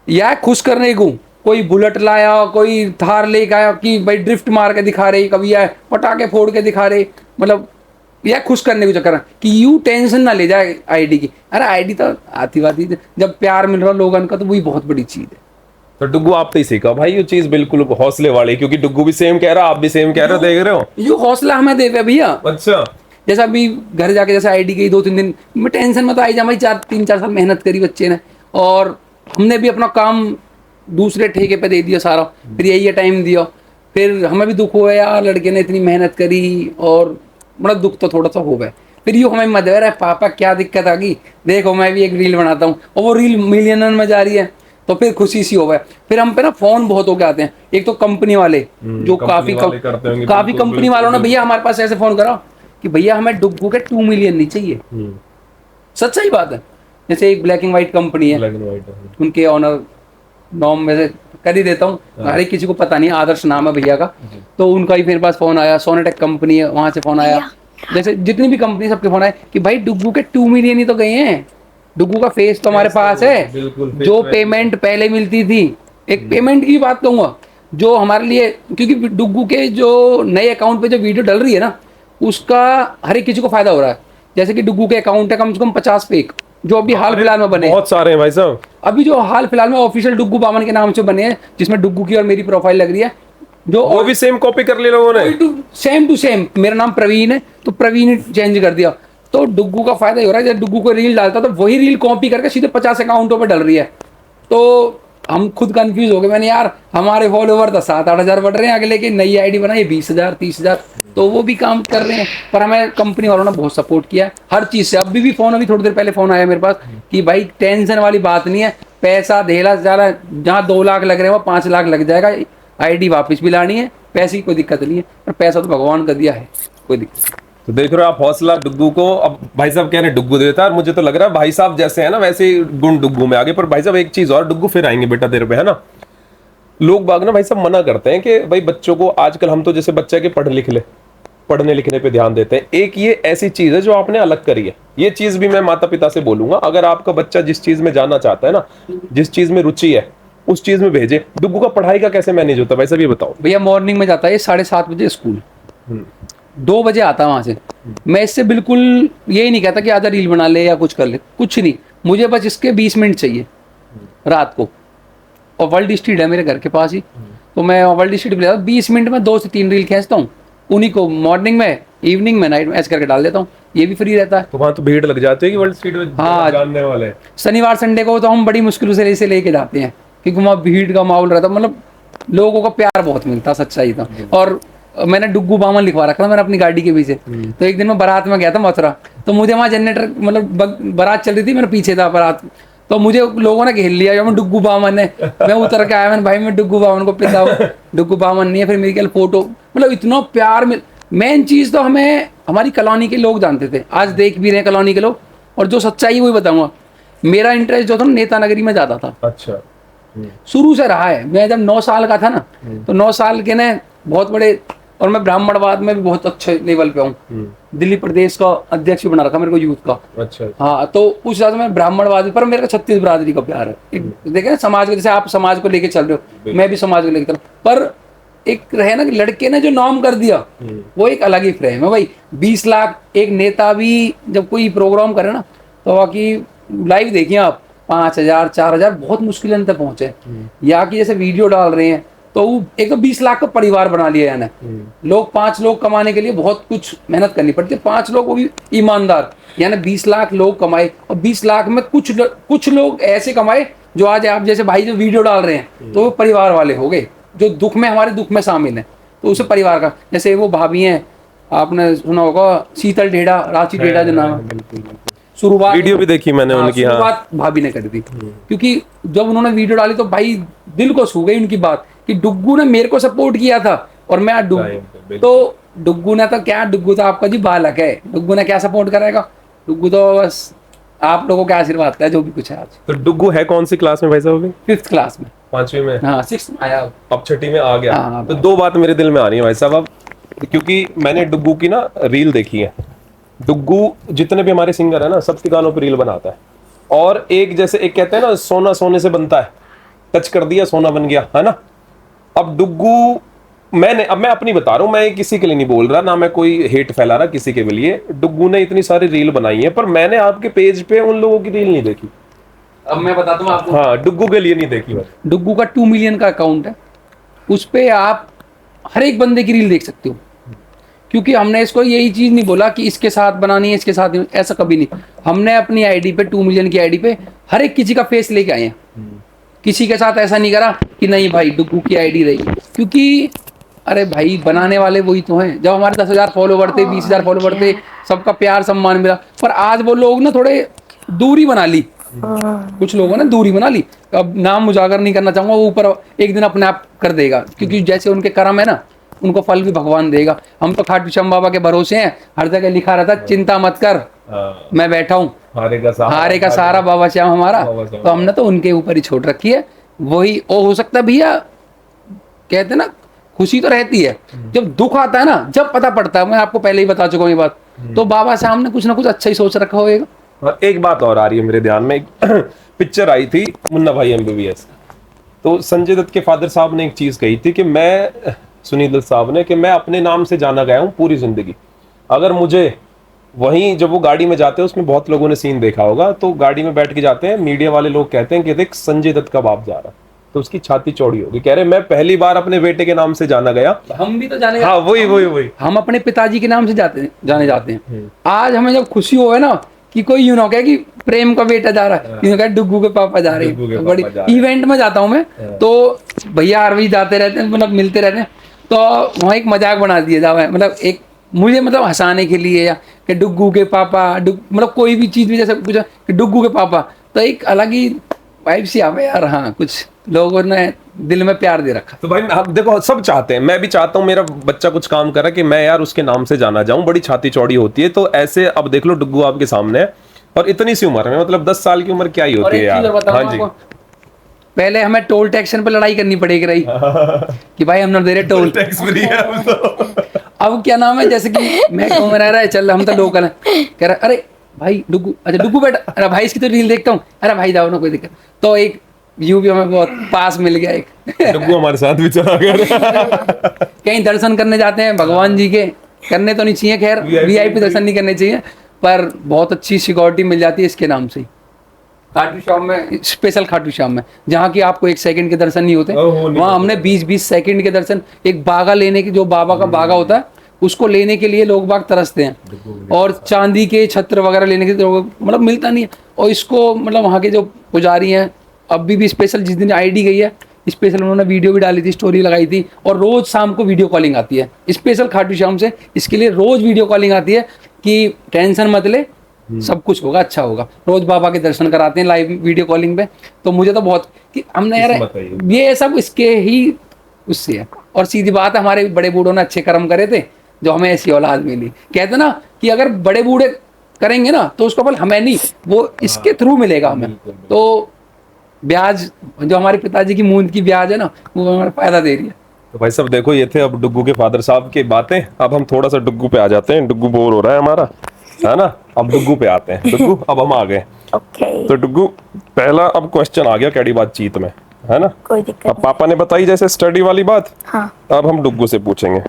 Speaker 3: या खुश करने को कोई बुलेट लाया, कोई थार लेके आया कि भाई ड्रिफ्ट मार के दिखा रहे, कभी या पटाखे फोड़ के दिखा रहे, मतलब या खुश करने को चक्कर कि यू टेंशन ना ले जाए आईडी की। अरे आईडी तो आती बाती, जब प्यार मिल रहा लोगों का तो वही बहुत बड़ी चीज है।
Speaker 2: तो डुग्गू आप तो ही सीखा भाई ये चीज बिल्कुल हौसले वाली, क्योंकि डुग्गू भी सेम कह रहा, आप भी सेम कह रहे हो, देख रहे हो
Speaker 3: ये हौसला हमें दे भैया।
Speaker 2: अच्छा,
Speaker 3: जैसा अभी घर जाके जैसे आईडी गई 2-3 दिन में टेंशन में तो आई जा भाई, 3-4 साल मेहनत करी बच्चे ने, और हमने भी अपना काम दूसरे ठेके पे दे दिया सारा, फिर यही टाइम दिया, फिर हमें भी दुख हुआ यार लड़के ने इतनी मेहनत करी, और बड़ा दुख तो थोड़ा सा हो गया। फिर यूँ हमें मत है पापा क्या दिक्कत आ गई, देखो मैं भी एक रील बनाता हूँ और वो रील मिलियनर में जा रही है, तो फिर खुशी सी हो गया। फिर हम पे ना फोन बहुत हो के आते हैं, एक तो कंपनी वाले जो काफी कंपनी वालों ने भैया हमारे पास ऐसे फोन करा कि भैया हमें डुग्गू के 2 मिलियन नहीं चाहिए। सच्चाई बात है। जैसे एक ब्लैक एंड व्हाइट कंपनी है, उनके ऑनर नॉम में से कर ही देता हूँ, हर एक किसी को पता नहीं, आदर्श नाम है भैया का, तो उनका ही मेरे पास फोन आया, सोनेटेक कंपनी है वहां से फोन आया, जैसे जितनी भी कंपनी सबके फोन आए कि भाई डुग्गू के 2 मिलियन ही तो गए हैं, डुग्गू का फेस तो हमारे पास है, जो पेमेंट पहले मिलती थी, एक पेमेंट की बात कहूंगा जो हमारे लिए, क्योंकि डुग्गू के जो नए अकाउंट पे जो वीडियो डल रही है ना, उसका हर एक किसी को फायदा हो रहा है। जैसे कि डुग्गू के अकाउंट है कम से कम 50 फेक, जो अभी हाल फिलहाल में बने,
Speaker 2: बहुत सारे हैं भाई साहब,
Speaker 3: अभी जो हाल फिलहाल में ऑफिशियल डुग्गू बामन के नाम से बने हैं, जिसमें डुग्गू की और मेरी प्रोफाइल लग रही है, जो
Speaker 2: वो भी सेम कॉपी कर लिए लोगों ने,
Speaker 3: सेम टू सेम। मेरा नाम प्रवीण है तो प्रवीण चेंज कर दिया, तो डुग्गू का फायदा ही हो रहा है। जब डुग्गू को रील डालता तो वही रील कॉपी करके सीधे 50 अकाउंटों पे डल रही है, तो हम खुद कंफ्यूज हो गए। मैंने यार हमारे फॉलोवर तो 7-8 हज़ार बढ़ रहे हैं, अगले की नई आईडी बनाई 20,000 30,000, तो वो भी काम कर रहे हैं, पर हमें कंपनी वालों ने बहुत सपोर्ट किया हर चीज से। अभी भी फोन, अभी थोड़ी देर पहले फोन आया मेरे पास कि भाई टेंशन वाली बात नहीं है, पैसा धेला ज्यादा, जहाँ 2 लाख लग रहे हैं वो 5 लाख लग जाएगा, आईडी वापस भी लानी है, पैसे की कोई दिक्कत नहीं है, पर पैसा तो भगवान का दिया है, कोई दिक्कत नहीं।
Speaker 2: तो देख रहे हो आप हौसला डुग्गू को। अब भाई साहब कह रहे हैं डुग्गू देता है, और मुझे तो लग रहा है भाई साहब जैसे है ना वैसे ही गुण डुग्गू में आगे। पर भाई साहब एक चीज और, डुग्गू फिर आएंगे बेटा तेरे पे, है ना, लोग बाग ना भाई साहब मना करते हैं कि भाई बच्चों को आजकल, हम तो जैसे बच्चे के पढ़ने लिखने पे ध्यान देते हैं, एक ये ऐसी चीज है जो आपने अलग करी है। ये चीज भी मैं माता पिता से बोलूंगा, अगर आपका बच्चा जिस चीज में जाना चाहता है ना, जिस चीज में रुचि है, उस चीज में भेजे। डुग्गू का पढ़ाई का कैसे मैनेज होता है भाई साहब, ये बताओ।
Speaker 3: भैया मॉर्निंग में जाता है 7:30 बजे स्कूल, 2 बजे आता है वहां से। मैं इससे बिल्कुल यही नहीं कहता कि आधा रील बना ले या कुछ कर ले, कुछ नहीं, मुझे बस इसके 20 मिनट चाहिए रात को, और वर्ल्ड स्ट्रीट है मेरे घर के पास ही, तो मैं वर्ल्ड स्ट्रीट पे 20 मिनट में 2 से 3 रील खींचता हूँ, उन्हीं को मॉर्निंग में, इवनिंग में, नाइट में ऐसे करके डाल देता हूँ, ये भी फ्री रहता है।
Speaker 2: तो वहां तो भीड़ लग जाती है कि वर्ल्ड स्ट्रीट में,
Speaker 3: हाँ,
Speaker 2: जानने वाले
Speaker 3: शनिवार संडे को तो हम बड़ी मुश्किल से इसे लेके जाते हैं, क्योंकि वहाँ भीड़ का माहौल रहता, मतलब लोगों का प्यार बहुत मिलता, सच्चाई था। और मैंने डुग्गू बामन लिखवा रखा था मैंने अपनी गाड़ी के पीछे। तो एक दिन मैं बारात में गया था मथुरा, तो मुझे वहाँ जनरेटर, मतलब बारात चल रही थी, मेरे पीछे था बारात, तो मुझे लोगों ने घेर लिया, मैं डुग्गू बामन है, मैं उतर के आया, मैंने भाई मैं डुग्गू बामन को पिता हूँ, डुग्गू बामन नहीं है। फिर मेरी क्या फोटो, मतलब इतना प्यार मिल। मेन चीज तो हमें हमारी कॉलोनी के लोग जानते थे, आज देख भी रहे हैं कॉलोनी के लोग, और जो सच्चाई वही बताऊंगा। मेरा इंटरेस्ट जो था नेता नगरी में ज्यादा था,
Speaker 2: अच्छा,
Speaker 3: शुरू से रहा है। मैं जब 9 साल का था ना, तो 9 साल के ने बहुत बड़े, और मैं ब्राह्मणवाद में भी बहुत अच्छे लेवल पे हूँ, दिल्ली प्रदेश का अध्यक्ष भी बना रखा मेरे को यूथ का। अच्छा, हाँ, तो उस हिसाब से मैं ब्राह्मणवादी, पर मेरे को 36 बिरादरी का प्यार है। देखे ना समाज को, जैसे आप समाज को लेके चल रहे हो, मैं भी समाज को लेके चल, पर एक रहे ना कि लड़के ने जो नाम कर दिया वो एक अलग ही फ्रेम है भाई। 20 लाख एक नेता भी जब कोई प्रोग्राम करे ना, तो बाकी लाइव देखिए आप, 5,000 4,000 बहुत मुश्किल तक पहुंचे। या कि जैसे वीडियो डाल रहे हैं, तो एक तो 20 लाख का परिवार बना लिया, यानी लोग 5 लोग कमाने के लिए बहुत कुछ मेहनत करनी पड़ती है, 5 लोग वो भी ईमानदार, यानी 20 लाख लोग कमाए, और 20 लाख में कुछ लोग ऐसे कमाए जो आज आप जैसे भाई जो वीडियो डाल रहे हैं, तो वो परिवार वाले हो गए, जो दुख में, हमारे दुख में शामिल है, तो उसे परिवार का। जैसे वो भाभी हैं, आपने सुना होगा शीतल ढेड़ा, रांची ढेड़ा जो नाम है, शुरुआत
Speaker 2: वीडियो भी देखी मैंने उनकी,
Speaker 3: शुरुआत भाभी ने कर दी, क्योंकि जब उन्होंने वीडियो डाली तो भाई दिल को छू गई उनकी बात, कि डुग्गू ने मेरे को सपोर्ट किया था, और मैं डुग्गू, तो डुग्गू ने तो क्या, डुग्गू तो आपका जी बालक है, डुग्गू ने क्या सपोर्ट करेगा, डुग्गू तो बस आप लोगों का आशीर्वाद का जो भी कुछ है आज।
Speaker 2: तो डुग्गू है कौन सी क्लास में भाई साहब अभी?
Speaker 3: 5th क्लास में।
Speaker 2: 5वीं में?
Speaker 3: हाँ 6th में आया
Speaker 2: अब 6ठी में आ गया।
Speaker 3: हाँ,
Speaker 2: तो दो बात मेरे दिल में आ रही है भाई साहब अब, क्योंकि मैंने डुग्गू की ना रील देखी है। डुग्गू जितने भी हमारे सिंगर है ना, सबके गानों पर रील बनाता है। और एक जैसे एक कहते हैं ना, सोना सोने से बनता है, टच कर दिया सोना बन गया, है ना। अब डुग्गू, अब मैं अपनी बता रहा हूँ, मैं किसी के लिए नहीं बोल रहा, ना मैं कोई हेट फैला रहा किसी के लिए। डुग्गू ने इतनी सारी रील बनाई है, पर मैंने आपके पेज पे उन लोगों की रील नहीं देखी।
Speaker 3: अब मैं बताता हूँ आपको।
Speaker 2: हाँ, डुग्गू के लिए नहीं देखी मैं।
Speaker 3: डुग्गू का 2 मिलियन का अकाउंट है, उस पे आप हर एक बंदे की रील देख सकते हो, क्योंकि हमने इसको यही चीज नहीं बोला कि इसके साथ बनानी है, इसके साथ नहीं, ऐसा कभी नहीं। हमने अपनी आईडी पे 2 मिलियन की आईडी पे हर एक किसी का फेस लेके आए हैं, किसी के साथ ऐसा नहीं करा कि नहीं भाई डुग्गू की आईडी रहेगी, क्योंकि अरे भाई बनाने वाले वही तो हैं। जब हमारे 10,000 फॉलोवर थे, 20,000 फॉलोवर थे, सबका प्यार सम्मान मिला, पर आज वो लोग ना थोड़े दूरी बना ली, कुछ लोगों ने दूरी बना ली। अब नाम उजागर नहीं करना चाहूंगा, वो ऊपर एक दिन अपने आप कर देगा, क्योंकि जैसे उनके कर्म है ना, उनको फल भी भगवान देगा। हम तो खाटू श्याम बाबा के भरोसे हैं, हर जगह लिखा रहता चिंता मत कर, मैं बैठा हूँ, हारे का सहारा बाबा श्याम हमारा। तो हमने तो उनके ऊपर ही छोड़ रखी है। वही ओ हो सकता है भैया, कहते ना खुशी तो रहती है, जब दुख आता है ना, जब पता पड़ता है, मैं आपको पहले ही बता चुका हूँ ये बात, तो बाबा श्याम ने कुछ ना कुछ अच्छा ही सोच रखा होगा।
Speaker 2: और एक बात और आ रही है मेरे ध्यान में, एक पिक्चर आई थी मुन्ना भाई MBBS, तो संजय दत्त के फादर साहब ने एक चीज कही थी कि मैं, सुनील दत्त साहब ने, कि मैं अपने नाम से जाना गया हूँ पूरी जिंदगी। अगर मुझे वहीं, जब वो गाड़ी में जाते हैं, उसमें बहुत लोगों ने सीन देखा होगा, तो गाड़ी में बैठ के जाते हैं, मीडिया वाले लोग कहते हैं कि देख संजय दत्त का बाप जा रहा, तो उसकी छाती चौड़ी होगी, कह रहे मैं पहली बार अपने बेटे के नाम से जाना गया।
Speaker 3: हम भी तो जाने,
Speaker 2: हाँ वही
Speaker 3: हम अपने पिताजी के नाम से जाने जाते हैं। आज हमें जब खुशी हो ना कि कोई यूं ना कहे कि प्रेम का बेटा जा रहा है, यूं कहे डुग्गू के पापा जा रहे हैं। बड़ी इवेंट में जाता हूँ मैं, तो भैया आरवी जाते रहते हैं, मतलब मिलते रहते हैं, तो वहाँ एक मजाक बना दिया जाए, मतलब एक मुझे मतलब हंसाने के लिए, या कि डुग्गू के पापा, मतलब कोई भी चीज भी जैसे पूछा कि डुग्गू के पापा, तो एक अलग ही वाइब सी आवे यार। हाँ, कुछ लोगों ने दिल में प्यार दे रखा।
Speaker 2: तो भाई आप देखो, सब चाहते हैं, मैं भी चाहता हूँ मेरा बच्चा कुछ काम करे कि मैं यार उसके नाम से जाना जाऊं, बड़ी छाती चौड़ी होती है। तो ऐसे अब देख लो, डुग्गू आपके सामने है, और इतनी सी उम्र में, मतलब 10 साल की उम्र क्या ही होती है यार। हाँ जी,
Speaker 3: पहले हमें टोल टैक्स पे लड़ाई करनी पड़ेगी रही कि भाई हम ना दे रहे टोल
Speaker 2: टैक्स फ्री है
Speaker 3: अब क्या नाम है, जैसे कि मैं कहूँ में रह रहा है, चल हम तो लोकल है, कह रहा अरे भाई डुग्गू, अच्छा डुग्गू बेटा, अरे भाई इसकी तो रील देखता हूँ, अरे भाई जाओ ना, कोई दिक्कत। तो एक यूपी में बहुत पास मिल गया एक
Speaker 2: डुग्गू हमारे साथ भी चला गया
Speaker 3: कहीं दर्शन करने जाते हैं भगवान जी के, करने तो नहीं चाहिए, खैर VIP दर्शन नहीं करने चाहिए, पर बहुत अच्छी सिक्योरिटी मिल जाती है इसके नाम से। खाटू श्याम में, स्पेशल खाटू श्याम में, जहाँ की आपको 1 सेकंड के दर्शन नहीं होते, वहाँ हमने 20-20 सेकंड के दर्शन, एक बागा लेने की, जो बाबा का बागा होता है उसको लेने के लिए लोग बाग तरसते हैं, और चांदी के छत्र वगैरह लेने के लिए मतलब मिलता नहीं है। और इसको मतलब वहाँ के जो पुजारी हैं, अभी भी स्पेशल जिस दिन आईडी गई है, स्पेशल उन्होंने वीडियो भी डाली थी, स्टोरी लगाई थी, और रोज शाम को वीडियो कॉलिंग आती है स्पेशल खाटू श्याम से, इसके लिए रोज वीडियो कॉलिंग आती है कि टेंशन मत ले, सब कुछ होगा, अच्छा होगा। रोज बाबा के दर्शन कराते हैं लाइव वीडियो कॉलिंग पे। तो मुझे तो बहुत कि हमने यार ये सब इसके ही उससे है। और सीधी बात है, हमारे बड़े बूढ़ों ने अच्छे कर्म करे थे जो हमें ऐसी औलाद मिली। कहते ना कि अगर बड़े बूढ़े करेंगे ना तो उसका फल हमें नहीं, वो इसके थ्रू मिलेगा हमें। तो ब्याज जो हमारे पिताजी की मूंद की ब्याज है ना, वो हमारा फायदा दे रही है।
Speaker 2: तो भाई सब देखो, ये थे अब डुग्गू के फादर साहब की बातें। अब हम थोड़ा सा डुग्गू पे आ जाते हैं, डुग्गू बोर हो रहा है हमारा, है ना। अब डुग्गू पे आते हैं। डुग्गू अब हम आ गए। तो डुग्गू, पहला अब क्वेश्चन आ गया कैडी बातचीत में, है ना।
Speaker 1: कोई दिक्कत
Speaker 2: अब पापा ने बताई जैसे स्टडी वाली बात,
Speaker 1: हाँ।
Speaker 2: अब हम डुग्गू से पूछेंगे।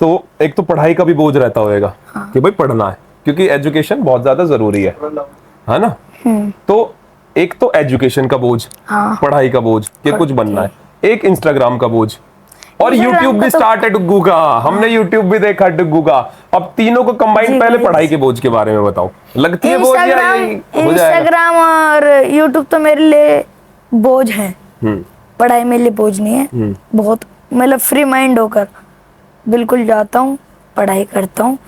Speaker 2: तो एक तो पढ़ाई का भी बोझ रहता होगा, हाँ, कि भाई पढ़ना है, क्योंकि एजुकेशन बहुत ज्यादा जरूरी है ना। तो एक तो एजुकेशन का बोझ, हाँ, पढ़ाई का बोझ कि कुछ बनना है, एक इंस्टाग्राम का बोझ, और YouTube भी स्टार्ट है डुग्गू का। हमने YouTube भी देखा डुग्गू का। अब तीनों को कंबाइंड, पहले पढ़ाई के बोझ के बारे में बताओ, लगती है बोझ या
Speaker 1: इंस्टाग्राम और YouTube तो मेरे लिए बोझ है, पढ़ाई मेरे लिए बोझ नहीं है। बहुत मतलब फ्री माइंड होकर बिल्कुल जाता हूँ, पढ़ाई करता हूँ,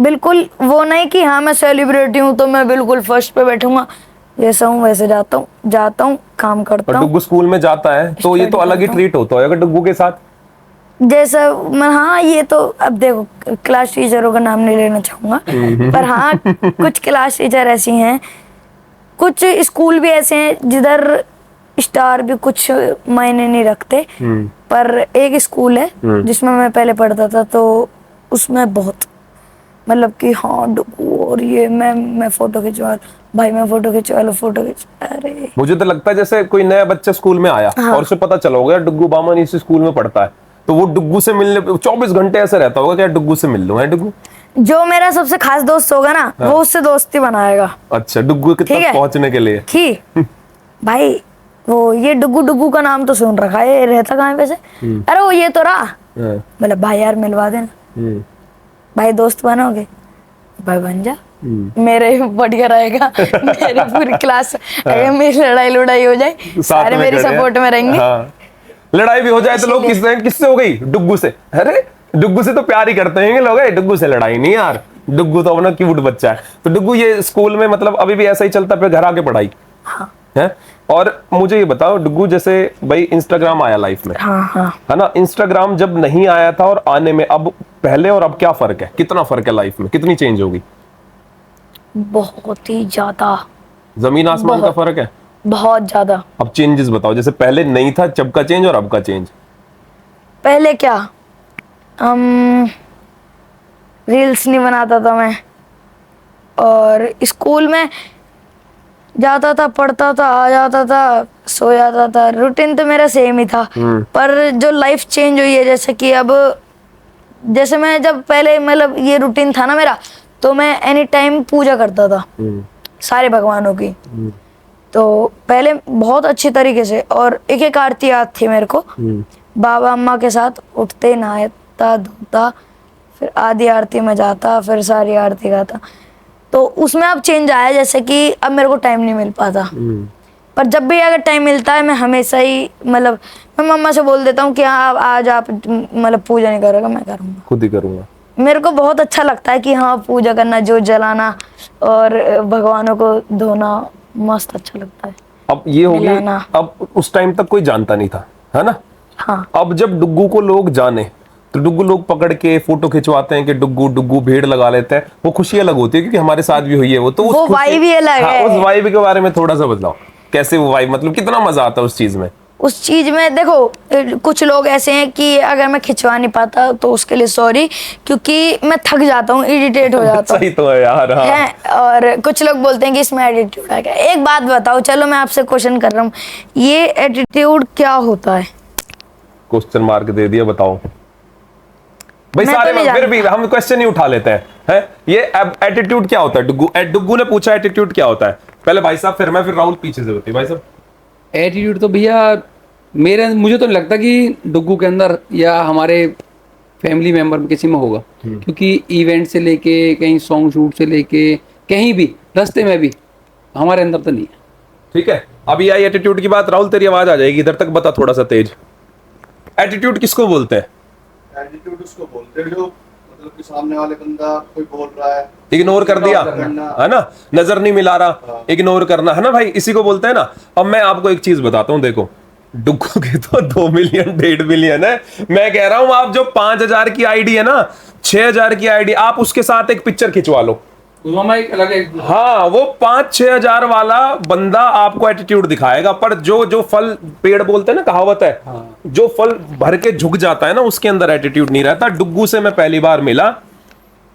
Speaker 1: बिल्कुल वो नहीं कि हाँ मैं सेलिब्रिटी हूँ तो मैं बिल्कुल फर्स्ट पे बैठूंगा, जैसा हूँ वैसे जाता हूँ, काम करता हूँ।
Speaker 2: डुग्गू स्कूल में जाता है तो ये तो अलग ही ट्रीट होता है अगर डुग्गू के साथ,
Speaker 1: जैसा मैं, हाँ ये तो अब देखो क्लास टीचरों का नाम नहीं लेना चाहूंगा, पर हाँ कुछ क्लास टीचर ऐसी हैं, कुछ स्कूल भी ऐसे हैं जिधर स्टार भी कुछ मायने नहीं रखते, पर एक स्कूल है जिसमें मैं पहले पढ़ता था, तो उसमें बहुत मतलब कि हाँ डुगू और ये मैं फोटो खिंचवा भाई, मैं फोटो खिंचवा लो, फोटो खिंच, अरे
Speaker 2: मुझे तो लगता है जैसे कोई नया बच्चा स्कूल में आया और उसे पता चला होगा डुग्गू बामन इस स्कूल में पढ़ता है, तो वो डुग्गू से मिलने 24 घंटे ऐसे रहता होगा कि यार डुग्गू से मिल लो, है डुग्गू।
Speaker 1: जो मेरा सबसे खास दोस्त होगा ना, वो उससे दोस्ती बनाएगा।
Speaker 2: अच्छा, डुग्गू के तक पहुंचने के लिए
Speaker 1: कि भाई वो ये डुग्गू डुग्गू का नाम तो सुन रखा है, रहता कहाँ है वैसे, अरे वो ये तो रहा, मतलब भाई यार मिलवा देना, भाई दोस्त बनोगे, भाई बन जा, मेरे बढ़िया रहेगा, मेरी पूरी क्लास अगर मेरी लड़ाई लुड़ाई हो जाए सारे मेरी सपोर्ट में रहेंगे।
Speaker 2: हाँ। लड़ाई भी हो जाए तो लोग किससे हो गई, डुग्गू से, अरे डुग्गू से तो प्यार ही करते हैं लोग, डुग्गू से लड़ाई नहीं यार, डुग्गू तो अपना क्यूट बच्चा है। तो डुग्गू ये स्कूल में मतलब अभी भी ऐसा ही चलता है, घर आके पढ़ाई है। और मुझे ये बताओ डुग्गू, जैसे भाई इंस्टाग्राम आया लाइफ में, है ना, इंस्टाग्राम जब नहीं आया था और आने में, अब पहले और अब क्या फर्क है, कितना फर्क है लाइफ में, कितनी चेंज होगी?
Speaker 1: बहुत ही ज्यादा,
Speaker 2: जमीन आसमान का फर्क है,
Speaker 1: बहुत ज्यादा।
Speaker 2: अब चेंजेस बताओ, जैसे पहले नहीं था जब का चेंज और अब का चेंज।
Speaker 1: पहले क्या, रील्स नहीं बनाता था मैं, और स्कूल में जाता था, पढ़ता था, आ जाता था, सो जाता था, रूटीन तो मेरा सेम ही था। पर जो लाइफ चेंज हुई है, जैसे कि अब जैसे मैं जब पहले मतलब ये रूटीन था ना मेरा, तो मैं एनी टाइम पूजा करता था सारे भगवानों की, तो पहले बहुत अच्छी तरीके से, और एक एक आरती याद थी मेरे को, बाबा अम्मा के साथ उठते, नहाता धोता, फिर आधी आरती में जाता, फिर सारी आरती गाता। तो उसमें अब चेंज आया, जैसे कि अब मेरे को टाइम नहीं मिल पाता, पर जब भी अगर टाइम मिलता है मैं हमेशा ही मतलब मैं मम्मा से बोल देता हूँ कि हाँ आज आप मतलब पूजा नहीं करोगे, मैं करूँगा, खुद ही करूँगा। मेरे को बहुत अच्छा लगता है कि हाँ पूजा करना, जोत जलाना और भगवानों को धोना मस्त अच्छा लगता है।
Speaker 2: अब ये हो गया, अब उस टाइम तक कोई जानता नहीं था, है ना।
Speaker 1: हाँ।
Speaker 2: अब जब डुग्गू को लोग जाने तो डुग्गू लोग पकड़ के फोटो खिंचवाते हैं कि डुग्गू डुग्गू, भीड़ लगा लेते हैं, वो खुशी अलग होती है, क्योंकि हमारे साथ भी हुई है वो, तो
Speaker 1: वो वाइब भी अलग है।
Speaker 2: उस वाइब के बारे में थोड़ा सा बताओ, कैसे वो वाइब, मतलब कितना मजा आता है उस चीज में?
Speaker 1: उस चीज में देखो कुछ लोग ऐसे हैं कि अगर मैं खिंचवा नहीं पाता तो उसके लिए सॉरी, क्योंकि मैं थक जाता हूँ, इरिटेट हो जाता हूँ।
Speaker 2: सही तो है यार। हाँ।
Speaker 1: है, और कुछ लोग बोलते हैं कि इसमें एटीट्यूड है क्या। एक बात बताओ, चलो मैं आपसे क्वेश्चन कर रहा हूँ, ये एटीट्यूड क्या होता है?
Speaker 2: क्वेश्चन मार्क दे दिया, बताओ भाई। सारे तो फिर भी हम क्वेश्चन ही उठा लेते हैं, ये एटीट्यूड क्या होता है? डुग्गू ने पूछा एटीट्यूड क्या होता है, पहले भाई साहब, फिर मैं, फिर राहुल पीछे से होती है। भाई साहब,
Speaker 3: एटीट्यूड तो भैया मुझे तो लगता कि डुग्गू के अंदर या हमारे फैमिली मेंबर में किसी में होगा, क्योंकि इवेंट से लेके कहीं सॉन्ग शूट से लेके कहीं भी रास्ते में भी हमारे अंदर तो नहीं है।
Speaker 2: ठीक है, अभी आई एटीट्यूड की बात, राहुल तेरी आवाज आ जाएगी इधर तक, बता थोड़ा सा तेज। एटीट्यूड किसको बोलते हैं?
Speaker 4: एटीट्यूड उसको बोलते हैं जो मतलब कि सामने वाले बंदा कोई बोल रहा है,
Speaker 2: इग्नोर कर दिया, है ना, नजर नहीं मिला रहा, इग्नोर करना, है ना भाई, इसी को बोलते हैं ना। अब मैं आपको एक चीज बताता हूँ, देखो डुग्गू के तो 2 मिलियन 1.5 मिलियन है, मैं कह रहा हूं आप जो 5,000 की आईडी है ना, 6,000 की आईडी, आप उसके साथ एक पिक्चर खिंचवा लो,
Speaker 3: एक अलग है।
Speaker 2: हाँ, वो 5-6 हजार वाला बंदा आपको एटीट्यूड दिखाएगा, पर जो फल पेड़ बोलते हैं ना, कहावत है, जो फल भर के झुक जाता है ना, उसके अंदर एटीट्यूड नहीं रहता। डुग्गू से मैं पहली बार मिला,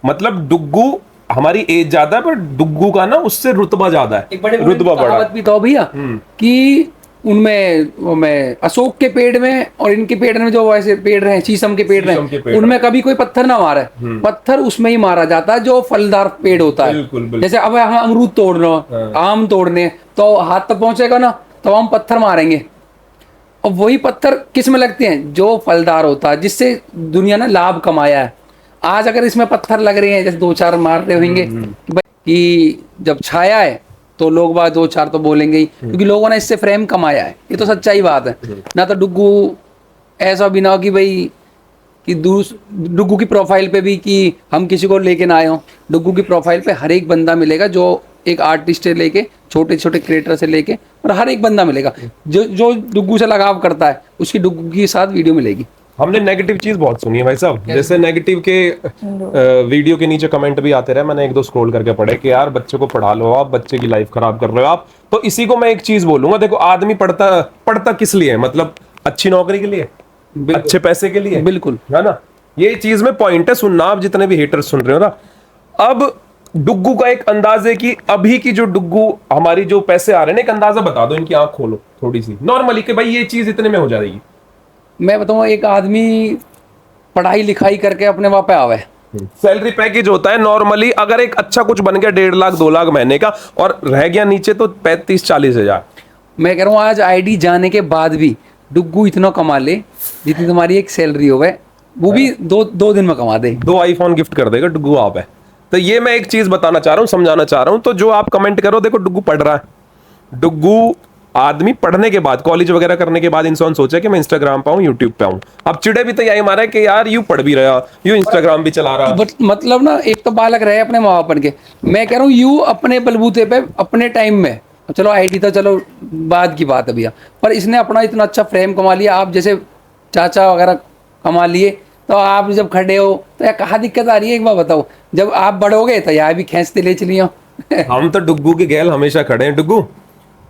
Speaker 2: मतलब डुग्गू, हमारी एज ज्यादा है पर डुग्गू का ना उससे रुतबा ज्यादा है, रुतबा बड़ा
Speaker 3: भी तो भैया कि उनमें अशोक के पेड़ में और इनके पेड़ में जो वैसे पेड़ रहे, शीशम के पेड़ रहे, उनमें कभी कोई पत्थर ना मारे, पत्थर उसमें ही मारा जाता है जो फलदार पेड़ होता है। बिल्कुल। जैसे अब हम अमरूद तोड़ना, आम तोड़ने, तो हाथ तक पहुंचेगा ना, तो हम पत्थर मारेंगे, और वही पत्थर किस में लगते हैं? जो फलदार होता है, जिससे दुनिया ने लाभ कमाया है। आज अगर इसमें पत्थर लग रहे हैं, जैसे 2-4 मार रहे होंगे कि जब छाया है तो लोग बात 2-4 तो बोलेंगे ही, क्योंकि लोगों ने इससे फ्रेम कमाया है, ये तो सच्चाई बात है ना। तो डुग्गू ऐसा भी ना हो कि भाई कि डुग्गू की प्रोफाइल पे भी कि हम किसी को लेके ना आए हों। डुग्गू की प्रोफाइल पे हर एक बंदा मिलेगा, जो एक आर्टिस्ट से लेके छोटे छोटे क्रिएटर से लेके, और हर एक बंदा मिलेगा जो डुग्गू से लगाव करता है, उसकी डुग्गू के साथ वीडियो मिलेगी।
Speaker 2: हमने नेगेटिव चीज बहुत सुनी है भाई साहब, जैसे नेगेटिव के वीडियो के नीचे कमेंट भी आते रहे, मैंने एक दो स्क्रॉल करके पढ़े कि यार बच्चे को पढ़ा लो आप, बच्चे की लाइफ खराब कर रहे हो आप। तो इसी को मैं एक चीज बोलूंगा, देखो आदमी पढ़ता किस लिए है, मतलब अच्छी नौकरी के लिए, अच्छे पैसे के लिए,
Speaker 3: बिल्कुल,
Speaker 2: है ना। ये चीज में पॉइंट है, सुनना आप जितने भी हेटर्स सुन रहे हो ना। अब डुग्गू का एक अंदाजे की, अभी की जो डुग्गू हमारी जो पैसे आ रहे हैं, एक अंदाजा बता दो, इनकी आंख खोलो थोड़ी सी नॉर्मली कि भाई ये चीज इतने में हो जाएगी।
Speaker 3: मैं बताऊँ, एक आदमी पढ़ाई लिखाई करके अपने वहां पे आवे,
Speaker 2: सैलरी पैकेज होता है नॉर्मली, अगर एक अच्छा कुछ बन गया 1.5 लाख 2 लाख महीने का और रह गया नीचे तो 35-40 हजार।
Speaker 3: मैं कह रहा हूँ आज आईडी जाने के बाद भी डुग्गू इतना कमा ले जितनी तुम्हारी एक सैलरी हो गए, वो भी दो दिन में कमा दे।
Speaker 2: 2 आईफोन गिफ्ट कर देगा डुग्गू आप है। तो ये मैं एक चीज बताना चाह रहा हूँ, समझाना चाह रहा हूँ। तो जो आप कमेंट करो, देखो डुग्गू पढ़ रहा है, डुग्गू आदमी पढ़ने के बाद, कॉलेज वगैरह करने के बाद इंसान सोचा कि मैं इंस्टाग्राम पे आऊं, यूट्यूब पे आऊं। अब चिड़े भी तो यही मारा है कि यार यू पढ़ भी रहा, यू इंस्टाग्राम भी चला रहा।
Speaker 3: मतलब ना, एक तो बालक रहे अपने माँ बाप के, मैं कह रहा हूँ यू अपने बलबूते पे अपने टाइम में, चलो आईटी तो चलो बाद की बात है भैया, पर इसने अपना इतना अच्छा फ्रेम कमा लिया, आप जैसे चाचा वगैरह कमा लिए, तो आप जब खड़े हो तो यार कहाँ दिक्कत आ रही है, एक बार बताओ। जब आप बढ़ोगे तो यार भी खींचते ले चलिए।
Speaker 2: हम तो डुग्गू के गैल हमेशा खड़े हैं। डुग्गू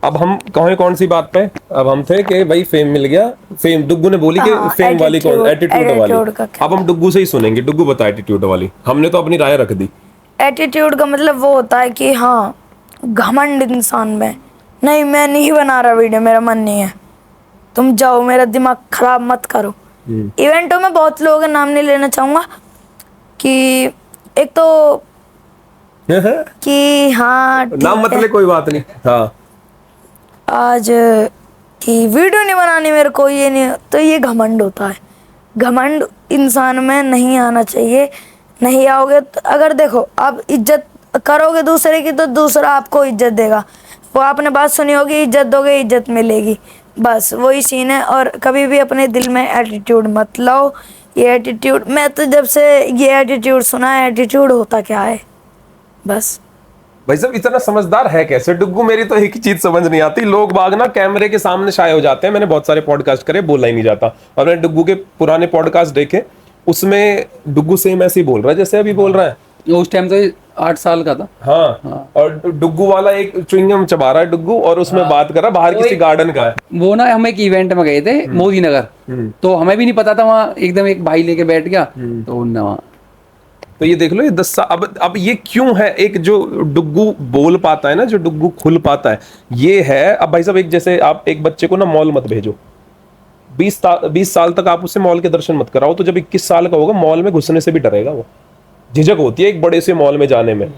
Speaker 2: अब हम कौन सी बात पे, अब हम थे कि भाई फेम मिल गया, फेम डुग्गू ने बोली कि फेम वाली कौन, एटीट्यूड वाली। अब हम डुग्गू से ही सुनेंगे। डुग्गू बता एटीट्यूड वाली, हमने तो अपनी राय रख दी।
Speaker 1: एटीट्यूड का मतलब वो होता है कि हाँ, घमंड इंसान में नहीं, मैं नहीं बना रहा वीडियो, मेरा मन नहीं है, तुम जाओ, मेरा दिमाग खराब मत करो। इवेंटों में बहुत लोगों का नाम नहीं लेना चाहूंगा कि एक तो कि हाँ
Speaker 2: नाम मत ले, कोई बात नहीं। हाँ,
Speaker 1: आज कि वीडियो नहीं बनानी मेरे को, ये नहीं, तो ये घमंड होता है। घमंड इंसान में नहीं आना चाहिए। नहीं आओगे तो, अगर देखो आप इज्जत करोगे दूसरे की तो दूसरा आपको इज्जत देगा। वो आपने बात सुनी होगी, इज्जत दोगे इज्जत मिलेगी, बस वही सीन है। और कभी भी अपने दिल में एटीट्यूड मत लाओ। ये एटीट्यूड, मैं तो जब से ये एटीट्यूड सुना है, एटीट्यूड होता क्या है, बस।
Speaker 2: भाई साहब इतना समझदार है कैसे डुग्गू? मेरी तो एक ही चीज समझ नहीं आती, लोग बाग ना कैमरे के सामने शाये हो जाते हैं। मैंने बहुत सारे पॉडकास्ट करे, बोला ही नहीं जाता। और मैंने डुग्गू के पुराने पॉडकास्ट देखे, उसमें डुग्गू सेम ऐसे ही बोल रहा है जैसे अभी बोल रहा है।
Speaker 3: उस टाइम तो 8 साल का था।
Speaker 2: हाँ। और डुग्गू वाला एक च्युइंगम चबा रहा है डुग्गू, और उसमें बात कर रहा बाहर किसी गार्डन का है।
Speaker 3: वो ना, हम एक इवेंट में गए थे मोदी नगर, तो हमें भी नहीं पता था, वहाँ एकदम एक भाई लेके बैठ गया, तो
Speaker 2: तो ये देख लो, ये 10 साल। अब ये क्यों है? एक जो डुग्गू बोल पाता है ना, जो डुग्गू खुल पाता है, ये है। अब भाई साहब एक जैसे आप एक बच्चे को ना मॉल मत भेजो, 20 साल तक आप उससे मॉल के दर्शन मत कराओ, तो जब 21 साल का होगा मॉल में घुसने से भी डरेगा, वो झिझक होती है एक बड़े से मॉल में जाने में।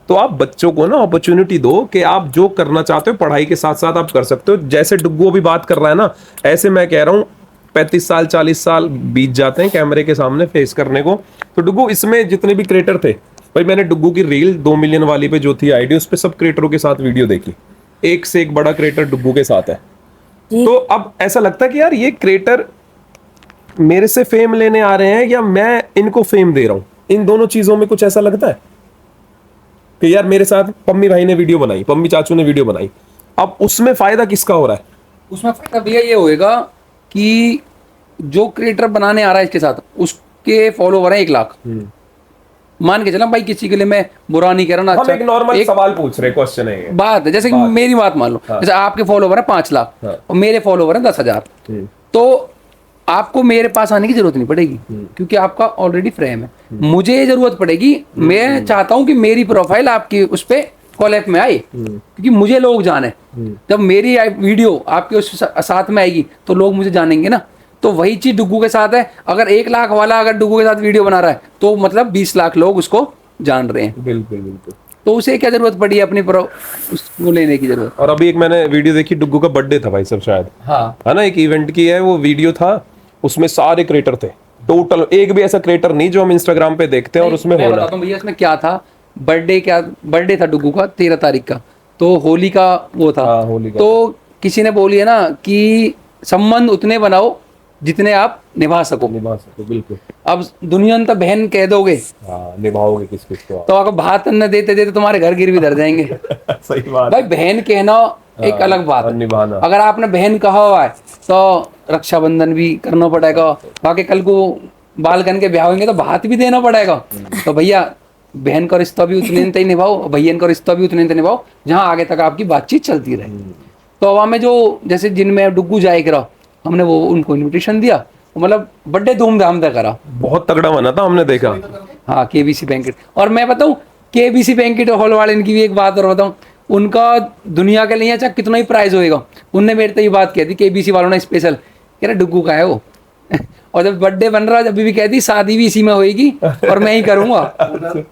Speaker 2: तो आप बच्चों को ना अपॉर्चुनिटी दो कि आप जो करना चाहते हो पढ़ाई के साथ साथ आप कर सकते हो। जैसे डुग्गू अभी बात कर रहा है ना, ऐसे मैं कह रहा हूँ 35 साल 40 साल बीत जाते हैं कैमरे के सामने फेस करने को। तो डुग्गू, इसमें जितने भी क्रिएटर थे भाई, मैंने डुग्गू की रील 2 मिलियन वाली पे जो थी आईडी, उस पे सब क्रिएटरों के साथ वीडियो देखी, एक से एक बड़ा क्रिएटर डुग्गू के साथ है। तो अब ऐसा लगता है कि यार ये क्रिएटर मेरे से फेम लेने आ रहे हैं या मैं इनको फेम दे रहा हूं। इन दोनों चीजों में कुछ ऐसा लगता है कि यार मेरे साथ पम्मी भाई ने वीडियो बनाई, पम्मी चाचू ने वीडियो बनाई, अब उसमें फायदा किसका हो रहा है?
Speaker 3: उसमें फायदा भैया ये होएगा कि जो क्रिएटर बनाने आ रहा है इसके साथ, उसके फॉलोवर है 1 लाख, मान के चला भाई, किसी के लिए मैं बुरा नहीं कह रहा ना।
Speaker 2: हम
Speaker 3: अच्छा,
Speaker 2: एक नॉर्मल सवाल पूछ रहे, क्वेश्चन है ये
Speaker 3: बात है, जैसे कि मेरी बात मान लो, जैसे आपके फॉलोवर है 5 लाख और मेरे फॉलोवर है 10,000, तो आपको मेरे पास आने की जरूरत नहीं पड़ेगी, क्योंकि आपका ऑलरेडी फ्रेम है। मुझे ये जरूरत पड़ेगी, मैं चाहता हूं कि मेरी प्रोफाइल आपकी उस पे कॉलेब में आए, क्योंकि मुझे लोग जाने। जब मेरी वीडियो आपके उस साथ में आएगी तो लोग मुझे जानेंगे ना। तो वही चीज डुग्गू के साथ है। अगर 1 लाख वाला अगर डुग्गू के साथ वीडियो बना रहा है तो मतलब 20 लाख लोग उसको जान रहे हैं।
Speaker 2: बिल्कुल बिल्कुल।
Speaker 3: तो उसे क्या जरूरत पड़ी है अपनी उसको लेने की जरूरत।
Speaker 2: और अभी एक मैंने वीडियो देखी, डुग्गू का बर्थडे था भाई सब शायद,
Speaker 3: हाँ
Speaker 2: है ना, एक इवेंट की है वो वीडियो था, उसमें सारे क्रिएटर थे टोटल, एक भी ऐसा क्रिएटर नहीं जो हम इंस्टाग्राम पे देखते हैं और उसमें
Speaker 3: मैं
Speaker 2: होना।
Speaker 3: बताता हूं भैया इसमें क्या था। बर्थडे था डुग्गू का 13 तारीख का, तो होली का वो था।
Speaker 2: हाँ, होली का।
Speaker 3: तो किसी ने बोली है ना कि संबंध उतने बनाओ जितने आप निभा सको।
Speaker 2: बिल्कुल।
Speaker 3: अब दुनिया तो बहन कह दोगे,
Speaker 2: हाँ, निभाओगे किस किस को,
Speaker 3: तो अगर भात न देते देते तुम्हारे घर गिर भी धर जाएंगे।
Speaker 2: सही बात
Speaker 3: भाई बहन कहना एक अलग बात है।
Speaker 2: निभाना,
Speaker 3: अगर आपने बहन कहा हुआ है तो रक्षाबंधन भी करना पड़ेगा, बाकी कल को बालकन के ब्याह होंगे तो भात भी देना पड़ेगा। तो भैया बहन का रिश्ता भी उतने तय निभाओ, भैया का रिश्ता भी उतने तय निभाओ, जहाँ आगे तक आपकी बातचीत चलती रहे। तो अब हमें जो जैसे जिनमें डुग्गू जाए करा, हमने वो उनको इन्विटेशन दिया, मतलब बर्थडे धूमधाम से करा,
Speaker 2: बहुत तगड़ा बना था, हमने देखा।
Speaker 3: हाँ केबीसी बैंकेट। और मैं बताऊँ केबीसी बैंकेट हॉल वाले इनकी भी एक बात और बताऊँ, उनका दुनिया के लिए चाहे कितना ही प्राइस होएगा, उनने मेरे से ये बात कही थी केबीसी वालों ने स्पेशल, कह रहे डुग्गू का है वो और जब बर्थडे बन रहा जब भी कहती शादी भी इसी में होएगी और मैं ही करूँगा।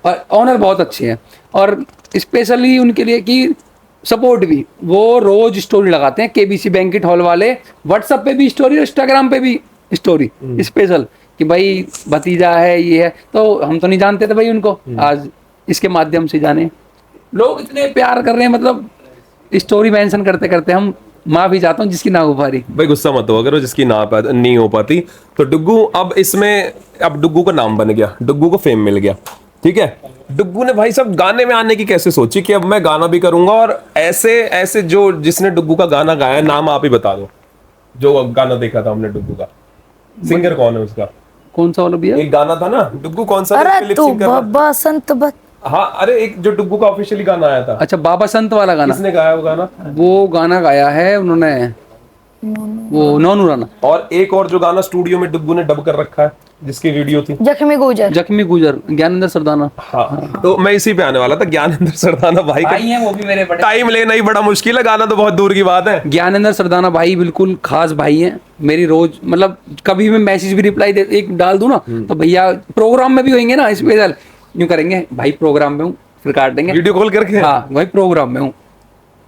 Speaker 3: और ऑनर बहुत अच्छे हैं और स्पेशली उनके लिए कि सपोर्ट भी, वो रोज स्टोरी लगाते हैं केबीसी बैंकेट हॉल वाले, व्हाट्सएप पे भी स्टोरी और इंस्टाग्राम पे भी स्टोरी स्पेशल कि भाई भतीजा है ये है। तो हम तो नहीं जानते थे भाई उनको, आज इसके माध्यम से जाने। लोग इतने प्यार कर रहे हैं, मतलब स्टोरी मेंशन करते करते हम माफी चाहता हूँ जिसकी ना हो पा रही।
Speaker 2: भाई गुस्सा मत हो अगर वो जिसकी नहीं हो पाती। तो डुग्गू अब इसमें, अब डुग्गू का नाम बन गया, डुग्गू को फेम मिल गया, ठीक है। डुग्गू ने भाई साहब गाने में आने की कैसे सोची कि अब मैं गाना भी करूंगा, और ऐसे ऐसे जो जिसने डुग्गू का गाना गाया, नाम आप ही बता दो जो गाना देखा था हमने डुग्गू का, सिंगर कौन है उसका?
Speaker 3: कौन सा वाला भैया?
Speaker 2: एक गाना था ना डुग्गू, कौन सा?
Speaker 1: अरे तू बाबा संत बत।
Speaker 2: हाँ अरे एक जो डुग्गू का ऑफिशियली गाना आया था।
Speaker 3: अच्छा बाबा संत वाला गाना
Speaker 2: किसने गाया वो गाना?
Speaker 3: वो गाना गाया है उन्होंने, वो नोनू राणा।
Speaker 2: और एक और जो गाना स्टूडियो में डुग्गू ने डब कर रखा है जिसकी वीडियो थी,
Speaker 1: जख्मी गुजर।
Speaker 3: जख्मी गुजर, ज्ञानेंद्र सरदाना।
Speaker 2: हाँ तो मैं इसी पे आने वाला था, ज्ञानेंद्र सरदाना भाई का
Speaker 3: हैं वो भी मेरे बड़े,
Speaker 2: टाइम लेना ही बड़ा मुश्किल है, गाना तो बहुत दूर की बात है।
Speaker 3: ज्ञानेंद्र सरदाना भाई बिल्कुल खास भाई हैं मेरी, रोज मतलब कभी मैं मैसेज भी रिप्लाई दे एक डाल दूं ना तो भैया प्रोग्राम में भी होंगे ना स्पेशल यूं करेंगे, भाई प्रोग्राम में हूँ, फिर काट देंगे
Speaker 2: वीडियो कॉल करके।
Speaker 3: हाँ भाई प्रोग्राम में हूँ,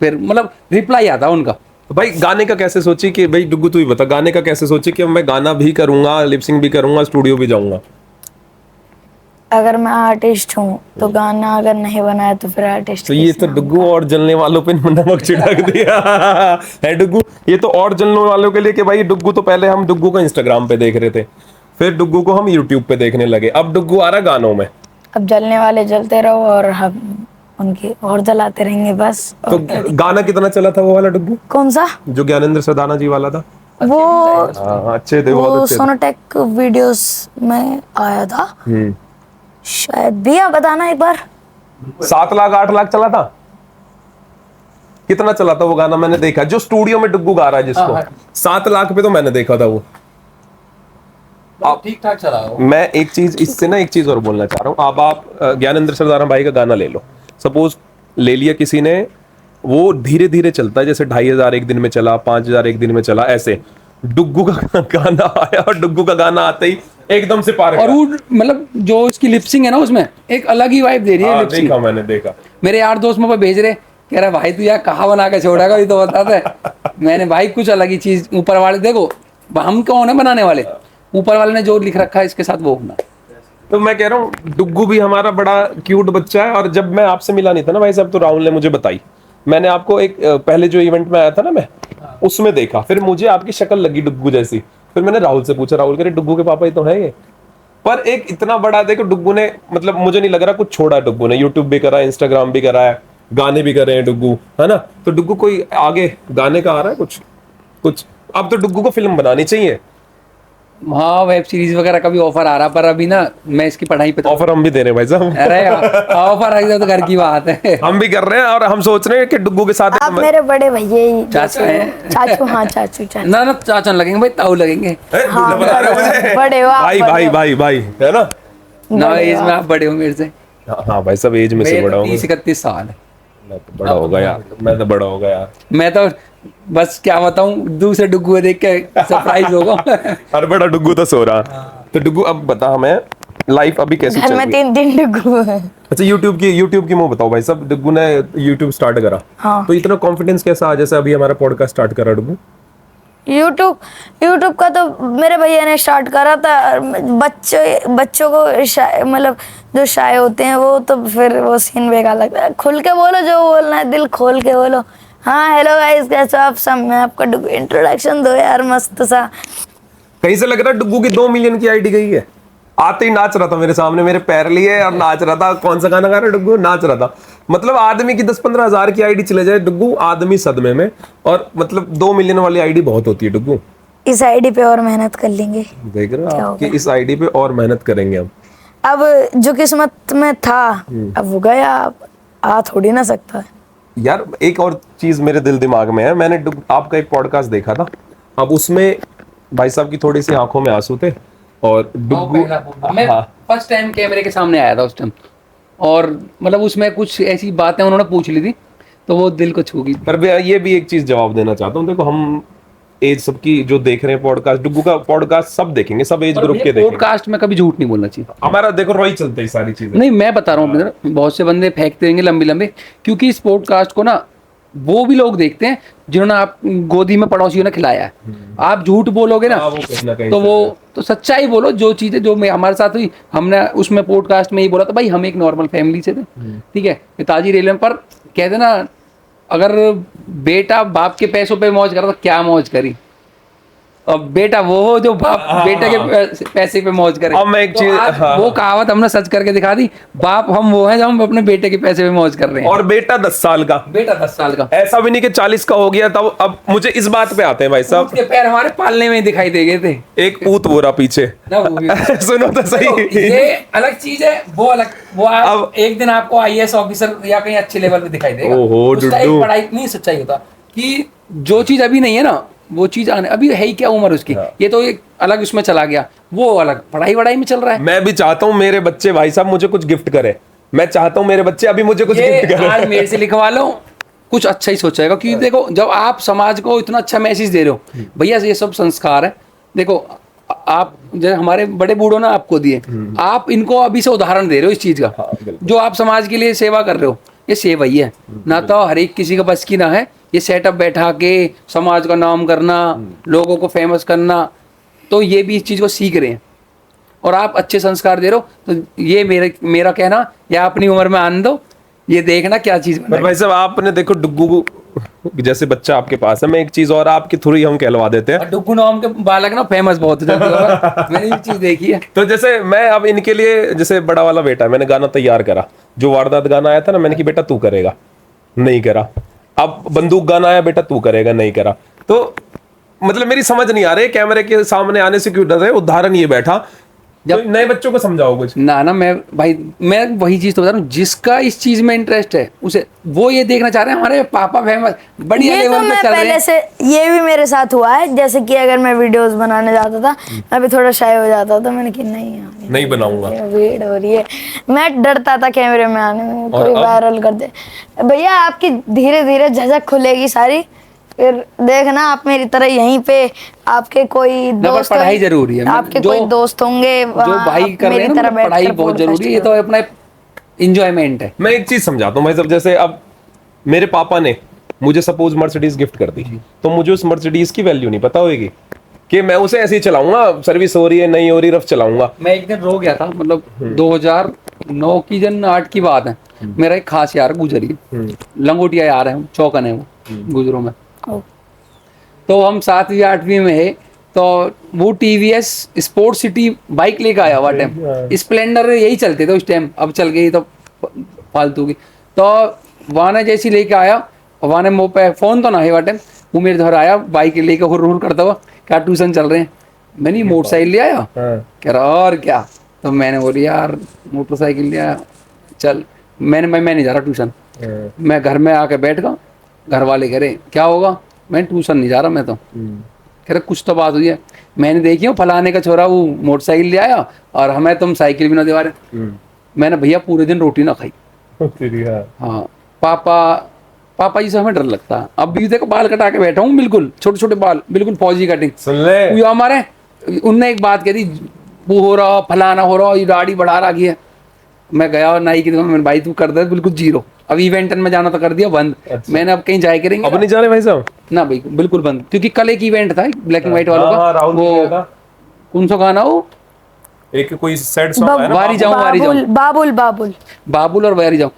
Speaker 3: फिर मतलब रिप्लाई आता उनका।
Speaker 2: तो भाई गाने का कैसे सोची कि भाई डुग्गू तू ही बता, गाने का कैसे सोची कि अब मैं गाना भी करूंगा, लिपसिंग भी करूंगा, स्टूडियो भी जाऊंगा?
Speaker 1: अगर मैं आर्टिस्ट हूँ तो गाना अगर नहीं बनाया तो फिर आर्टिस्ट।
Speaker 2: तो ये तो डुग्गू और जलने वालों पे नमक छिड़क दिया है डुग्गू। ये तो और जलने वालों के लिए कि भाई डुग्गू तो पहले हम डुग्गू को इंस्टाग्राम पे देख रहे थे, फिर डुग्गू को हम यूट्यूब पे देखने लगे, अब डुग्गू आ रहा गानों में।
Speaker 1: अब जलने वाले जलते रहो और हम उनके और जलाते रहेंगे बस।
Speaker 2: तो गाना कितना चला था वो वाला डुग्गू?
Speaker 1: कौन सा?
Speaker 2: जो ज्ञानेंद्र सरदाना जी वाला था।
Speaker 1: वो
Speaker 2: हाँ अच्छे थे, बहुत
Speaker 1: वो
Speaker 2: अच्छे थे।
Speaker 1: सोनोटेक वीडियोस में आया था शायद। भैया बताना एक बार।
Speaker 2: 7 लाख 8 लाख चला था, कितना चला था वो गाना? मैंने देखा जो स्टूडियो में डुग्गू गा रहा है जिसको, 7 लाख पे तो मैंने देखा था वो।
Speaker 3: ठीक ठाक चला हो।
Speaker 2: मैं एक चीज इससे ना एक चीज और बोलना चाह रहा हूँ। अब आप ज्ञानेंद्र सरदाना भाई का गाना ले लो, सपोज ले लिया किसी ने, वो धीरे धीरे चलता है, जैसे 2,500 एक दिन में चला, 5,000 एक दिन में चला, ऐसे डुग्गू का गाना आया और डुग्गू का गाना आते ही एकदम से पार।
Speaker 3: और वो मतलब जो इसकी लिपसिंग है ना उसमें एक अलग ही वाइब दे रही है। लिपसिंग
Speaker 2: देखा मैंने देखा।
Speaker 3: मेरे यार दोस्त मुझे भेज रहे, कह रहा भाई तू यार कहाँ बना के छोड़ेगा ये तो बता दे। मैंने भाई कुछ अलग ही चीज, ऊपर वाले देखो हम कौन है बनाने वाले, ऊपर वाले ने जो लिख रखा है इसके साथ वो होना।
Speaker 2: तो मैं कह रहा हूँ डुग्गू भी हमारा बड़ा क्यूट बच्चा है। और जब मैं आपसे मिला नहीं था ना भाई साहब, तो राहुल ने मुझे बताई, मैंने आपको एक पहले जो इवेंट में आया था ना मैं, उसमें देखा, फिर मुझे आपकी शक्ल लगी डुग्गू जैसी। फिर मैंने राहुल से पूछा, राहुल कह रहे डुग्गू के पापा ही तो है ये। पर एक इतना बड़ा देखो डुग्गू ने, मतलब मुझे नहीं लग रहा कुछ छोड़ा डुग्गू ने, यूट्यूब भी करा है, इंस्टाग्राम भी करा है, गाने भी कर रहे हैं डुग्गू, है ना। तो डुग्गू कोई आगे गाने का आ रहा है कुछ? अब तो डुग्गू को फिल्म बनानी चाहिए।
Speaker 3: हाँ वेब सीरीज वगैरह का भी ऑफर आ रहा, पर अभी ना मैं इसकी पढ़ाई पे
Speaker 2: ऑफर हम भी दे रहे हैं भाई साहब।
Speaker 3: अरे ऑफर आ गया तो घर की बात है।
Speaker 2: हम भी कर रहे हैं और हम सोच रहे हैं कि डुग्गू के साथ
Speaker 1: आप मेरे बड़े भैया ही
Speaker 3: चाचा हैं।
Speaker 1: चाचू। हाँ चाचू चाचू।
Speaker 3: ना ना चाचा लगेंगे भाई, ताऊ लगेंगे।
Speaker 1: हाँ,
Speaker 2: बता रहे हो मुझे?
Speaker 1: बड़े हो आप,
Speaker 2: भाई
Speaker 1: बड़े
Speaker 2: भाई
Speaker 1: हो।
Speaker 2: भाई भाई है ना।
Speaker 3: ना एज में आप बड़े हो मेरे से।
Speaker 2: हाँ भाई सब एज में से बड़ा हूँ।
Speaker 3: 30-31 साल है।
Speaker 2: मैं तो बड़ा हो गया यार, मैं तो बड़ा हो गया यार।
Speaker 3: मैं तो बस क्या बताऊं, दूसरे डुग्गू देख के सरप्राइज होगा।
Speaker 2: अरे बड़ा डुग्गू तो सो रहा। तो डुग्गू अब बता हमें लाइफ अभी कैसी चल
Speaker 1: घर में
Speaker 2: रही है?
Speaker 1: 3 डुग्गू है।
Speaker 2: अच्छा यूट्यूब की मुंह बताओ भाई साहब। डुग्गू ने यूट्यूब स्टार्ट करा,
Speaker 1: हाँ।
Speaker 2: तो इतना कॉन्फिडेंस कैसा आ जैसे अभी हमारा पॉडकास्ट स्टार्ट करा डुग्गू?
Speaker 1: यूट्यूब का तो मेरे भैया ने स्टार्ट करा था। बच्चों को मतलब जो शाय होते हैं वो तो फिर वो सीन बेकार लगता है। खुल के बोलो जो बोलना है, दिल खोल के बोलो। हाँ हेलो गाइस कैसे हो आप सब, मैं आपका डुग्गू। इंट्रोडक्शन दो यार मस्त सा।
Speaker 2: कहीं से लग रहा है डुग्गू की 2 मिलियन की आईडी गई है। आते ही नाच रहा था मेरे सामने, मेरे पैर लिए और नाच रहा था। कौन सा गाना गा रहा है डुग्गू? नाच रहा था। मतलब आदमी की 10-15 हजार की आईडी चले जाए डुग्गू, आदमी सदमे में। और मतलब 2 मिलियन वाली आईडी बहुत होती है डुग्गू।
Speaker 1: इस आईडी पे और मेहनत कर लेंगे।
Speaker 2: देख रहे हो
Speaker 1: क्या
Speaker 2: आप कि
Speaker 1: होगा?
Speaker 2: इस आईडी पे और मेहनत करेंगे हम।
Speaker 1: अब जो किस्मत में था अब वो गया, अब आ थोड़ी ना सकता है।
Speaker 2: यार एक और चीज मेरे दिल दिमाग में है, मैंने आपका एक पॉडकास्ट देखा था, अब उसमें भाई साहब की थोड़ी सी आंखों में आंसू थे और डुग्गू,
Speaker 3: मैं
Speaker 2: हाँ,
Speaker 3: फर्स्ट टाइम कैमरे के सामने आया था उस टाइम, और मतलब उसमें कुछ ऐसी बातें उन्होंने पूछ ली थी तो वो दिल को छू गई।
Speaker 2: पर ये भी एक चीज जवाब देना चाहता हूँ, देखो हम एज सबकी जो देख रहे हैं पॉडकास्ट, डुग्गू का पॉडकास्ट सब देखेंगे, सब एज ग्रुप के देखेंगे।
Speaker 3: पॉडकास्ट में कभी झूठ नहीं बोलना चाहिए।
Speaker 2: हमारा देखो रोई चलते ही सारी चीजें।
Speaker 3: नहीं, मैं बता रहा हूँ अपने तरफ, बहुत से बंदे फेंकते रहेंगे लंबे लंबे, क्योंकि इस पॉडकास्ट को ना वो भी लोग देखते हैं जिन्होंने आप गोदी में पड़ोसियों ने खिलाया है। आप झूठ बोलोगे ना,
Speaker 2: वो कहीं ना कहीं
Speaker 3: तो वो तो सच्चाई बोलो, जो चीजें जो हमारे साथ हुई, हमने उसमें पॉडकास्ट में ये बोला था भाई हम एक नॉर्मल फैमिली से थे, ठीक है, पिताजी रेलवे पर, कहते ना अगर बेटा बाप के पैसों पे मौज करा तो क्या मौज करी, और बेटा वो हो जो बाप बेटे के पैसे पे मौज करे।
Speaker 2: अब मैं एक
Speaker 3: तो
Speaker 2: चीज,
Speaker 3: आज
Speaker 2: हाँ,
Speaker 3: वो कहावत हमने सच करके दिखा दी, बाप हम वो हैं जो हम अपने बेटे के पैसे पे मौज कर रहे हैं।
Speaker 2: और बेटा 10 साल का,
Speaker 3: बेटा 10 साल का,
Speaker 2: ऐसा भी नहीं कि 40 का हो गया तब। अब मुझे इस बात पे आते हैं भाई साहब,
Speaker 3: उसके पैर हमारे पालने में ही दिखाई दे गए थे।
Speaker 2: एक ऊत बोरा पीछे
Speaker 3: ना वो भी।
Speaker 2: सुनो तो सही,
Speaker 3: ये अलग चीज है, वो अलग, वो
Speaker 2: अब
Speaker 3: एक दिन आपको आईएएस ऑफिसर या कहीं अच्छे लेवल पे दिखाई देगा।
Speaker 2: ओहो,
Speaker 3: उसका एक
Speaker 2: डुड्डू।
Speaker 3: पढ़ाई नहीं सच्चाई होता कि जो चीज अभी नहीं है ना वो चीज आने, अभी है ही क्या उम्र उसकी, ये तो एक अलग उसमें चला गया, वो अलग पढ़ाई वढ़ाई में चल रहा है।
Speaker 2: मैं भी चाहता हूँ मेरे बच्चे भाई साहब मुझे कुछ गिफ्ट करे, मैं चाहता हूँ मेरे बच्चे अभी मुझे कुछ गिफ्ट
Speaker 3: ये आज
Speaker 2: करे।
Speaker 3: मेरे से लिखवा लो, कुछ अच्छा ही सोचेगा, क्योंकि देखो जब आप समाज को इतना अच्छा मैसेज दे रहे हो, भैया ये सब संस्कार है। देखो आप जैसे हमारे बड़े बूढ़ों ने आपको दिए, आप इनको अभी से उदाहरण दे रहे हो इस चीज का, जो आप समाज के लिए सेवा कर रहे हो, ये सेवा ही है ना, तो हर एक किसी का बस की ना है ये सेटअप बैठा के समाज का नाम करना, लोगों को फेमस करना, तो ये भी इस चीज को सीख रहे हैं और आप अच्छे संस्कार दे रहे हो। तो ये मेरा कहना, या अपनी उम्र में आने दो, ये देखना क्या चीज
Speaker 2: पर भाई साहब आपने देखो डुग्गू जैसे बच्चा आपके पास है, मैं एक चीज और आपकी थ्रू ही हम कहलवा देते हैं,
Speaker 3: डुग्गू नाम के बालक ना फेमस बहुत हो जाते हैं। मैंने ये चीज देखी है।
Speaker 2: तो जैसे मैं अब इनके लिए, जैसे बड़ा वाला बेटा है, मैंने गाना तैयार करा, जो वारदात गाना आया था ना, मैंने कि बेटा तू करेगा, नहीं करा। अब बंदूक गाना आया, बेटा तू करेगा, नहीं करा। तो मतलब मेरी समझ नहीं आ रही कैमरे के सामने आने से क्यों डर रहे, उदाहरण ये बैठा, जब नए बच्चों को समझाओ कुछ
Speaker 3: ना मैं भाई, मैं वही चीज तो बता रहा हूँ, जिसका इस चीज में इंटरेस्ट है उसे वो ये देखना चाह रहे हैं हमारे पापा फेमस बढ़िया
Speaker 1: ये तो
Speaker 3: लेवल पे
Speaker 1: मैं
Speaker 3: चल रहे
Speaker 1: पहले
Speaker 3: हैं।
Speaker 1: से, ये भी मेरे साथ हुआ है, जैसे कि अगर मैं वीडियोस बनाने जाता था, मैं भी थोड़ा शाय हो जाता था, मैंने कि नहीं यार
Speaker 2: नहीं बनाऊंगा,
Speaker 1: भीड़ हो रही है, मैं डरता था कैमरे में आने में,
Speaker 2: और
Speaker 1: कोई
Speaker 2: अब?
Speaker 1: वायरल कर दे। भैया आपकी धीरे धीरे झझक खुलेगी सारी, फिर देखना आप मेरी तरह यहीं पे आपके कोई दोस्त
Speaker 3: पढ़ाई जरूरी है,
Speaker 1: आपके
Speaker 3: जो-
Speaker 1: कोई दोस्त होंगे
Speaker 3: जो
Speaker 1: वहाँ
Speaker 3: भाई
Speaker 1: आप
Speaker 3: कर रहे
Speaker 1: मेरी
Speaker 3: हैं
Speaker 1: तरह
Speaker 3: ना,
Speaker 1: बैठ
Speaker 3: पढ़ाई
Speaker 1: कर
Speaker 3: बहुत
Speaker 1: podcast
Speaker 3: जरूरी है, ये तो अपना इंजॉयमेंट है।
Speaker 2: मैं एक चीज समझाता हूँ भाई साहब, जैसे अब मेरे पापा ने मुझे सपोज मर्सिडीज गिफ्ट कर दी, तो मुझे उस मर्सिडीज की वैल्यू नहीं पता होगी कि मैं उसे ऐसे ही चलाऊंगा, सर्विस हो रही है नहीं हो रही, रफ चलाऊंगा।
Speaker 3: मैं एक दिन रो गया था, मतलब 2009 की जन 8 की बात है, मेरा एक खास यार गुजरी, लंगोटिया यार है, चौकन है वो, गुजरों में,
Speaker 1: ओ,
Speaker 3: तो हम 7वीं 8वीं में है, तो वो टीवीएस स्पोर्ट सिटी बाइक लेके आया हुआ टाइम, स्प्लेंडर यही चलते थे उस टाइम, अब चल गई तो फालतू की, तो वहाँ ने जैसी लेके आया, वहाँ ने मुँह पे फोन तो ना है टाइम, वो मेरे घर आया बाइक लेके हुर हुर करता हुआ, क्या ट्यूशन चल रहे हैं, मैंने मोटरसाइकिल ले आया, कह रहा और क्या, तो मैंने बोली यार मोटरसाइकिल ले आया, चल मैं नहीं जा रहा ट्यूशन, मैं घर में आके बैठ गया, घर वाले कह रहे क्या होगा, मैं ट्यूशन नहीं जा रहा, मैं तो कह रहे कुछ तो बात हुई है, मैंने देखी हो फलाने का छोरा वो मोटरसाइकिल ले आया और हमें तुम साइकिल भी ना दिवा रहे। मैंने भैया पूरे दिन रोटी ना खाई। हाँ पापा जी से हमें डर लगता है, अब भी देखो बाल कटा के बैठा हूँ, बिल्कुल छोटे छोटे बाल, बिल्कुल फौजी कटिंग,
Speaker 2: सुन ले
Speaker 3: वो हमारे उनने एक बात कह दी, वो हो रहा फलाना हो रहा, ये दाढ़ी बढ़ा रखी है, मैं गया नाई की दुकान में, भाई तू कर दे बिल्कुल जीरो, अब इवेंट में जाना तो कर दिया बंद।
Speaker 2: अच्छा।
Speaker 3: मैंने अब कहीं जाए करेंगे
Speaker 2: अब नहीं जा रहे भाई साहब
Speaker 3: ना भाई, बिल्कुल बंद, क्योंकि कल एक इवेंट था ब्लैक एंड व्हाइट वालों
Speaker 2: हाँ,
Speaker 3: का,
Speaker 2: राहुल
Speaker 3: वो
Speaker 2: किया था।
Speaker 3: कौन सा गाना वो,
Speaker 2: एक कोई सैड सॉन्ग है ना,
Speaker 3: वारी जाऊं वारी जाऊं,
Speaker 1: बाबुल बाबुल
Speaker 3: बाबुल और वारी जाऊं,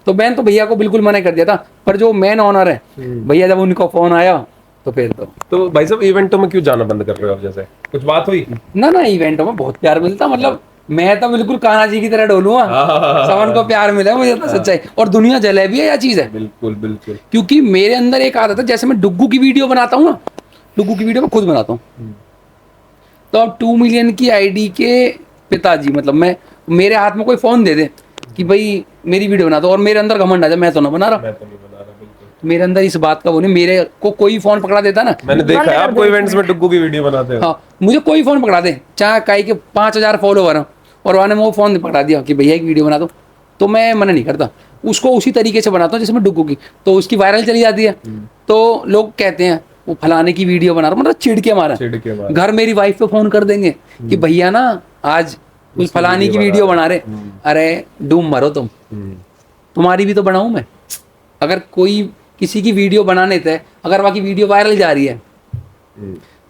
Speaker 3: तो मैंने तो भैया को बिल्कुल मना कर दिया था, पर जो मेन ऑनर है भैया, जब उनको फोन आया तो फिर तो
Speaker 2: भाई साहब इवेंटों में क्यों जाना बंद कर रहे हो आप, जैसे कुछ बात हुई?
Speaker 3: ना इवेंटों में बहुत प्यार मिलता, मतलब मैं तो बिल्कुल कान्हा जी की तरह डोलूंगा, सबन को प्यार मिला मुझे तो सच्चाई, और दुनिया जलेबी है या चीज है,
Speaker 2: बिल्कुल बिल्कुल।
Speaker 3: क्योंकि मेरे अंदर एक आदत है, जैसे मैं डुग्गू की वीडियो बनाता हूँ ना, डुग्गू की वीडियो मैं खुद बनाता हूँ। तो अब 2 मिलियन की आईडी के पिताजी, मतलब मेरे हाथ में कोई फोन दे दे कि भाई मेरी वीडियो बना दो, और मेरे अंदर घमंड आ जाए मैं तो ना बना रहा, मेरे अंदर इस बात का वो नहीं, मेरे को कोई फोन पकड़ा देता ना,
Speaker 2: मैंने देखा है आपको इवेंट्स में डुग्गू की वीडियो बनाते हैं।
Speaker 3: हाँ, मुझे कोई फोन पकड़ा दे, चाहे काई के 5000 फॉलोवर हो और वाने में वो फोन पकड़ा दिया कि भैया एक वीडियो बना दो, तो मैं मना नहीं करता, उसको उसी तरीके से बनाता हूँ जैसे मैं डुग्गू की, तो उसकी वायरल चली जाती है। तो लोग कहते हैं वो फलाने की वीडियो बना रहा हूँ, मतलब चिढ़ के मारा, घर मेरी वाइफ पे फोन कर देंगे कि भैया ना आज उस फलानी की वीडियो बना रहे, अरे डूम मरो तुम, तुम्हारी भी तो बनाऊं मैं। अगर कोई किसी की वीडियो बनाने थे, अगर वहाँ की वीडियो वायरल जा रही है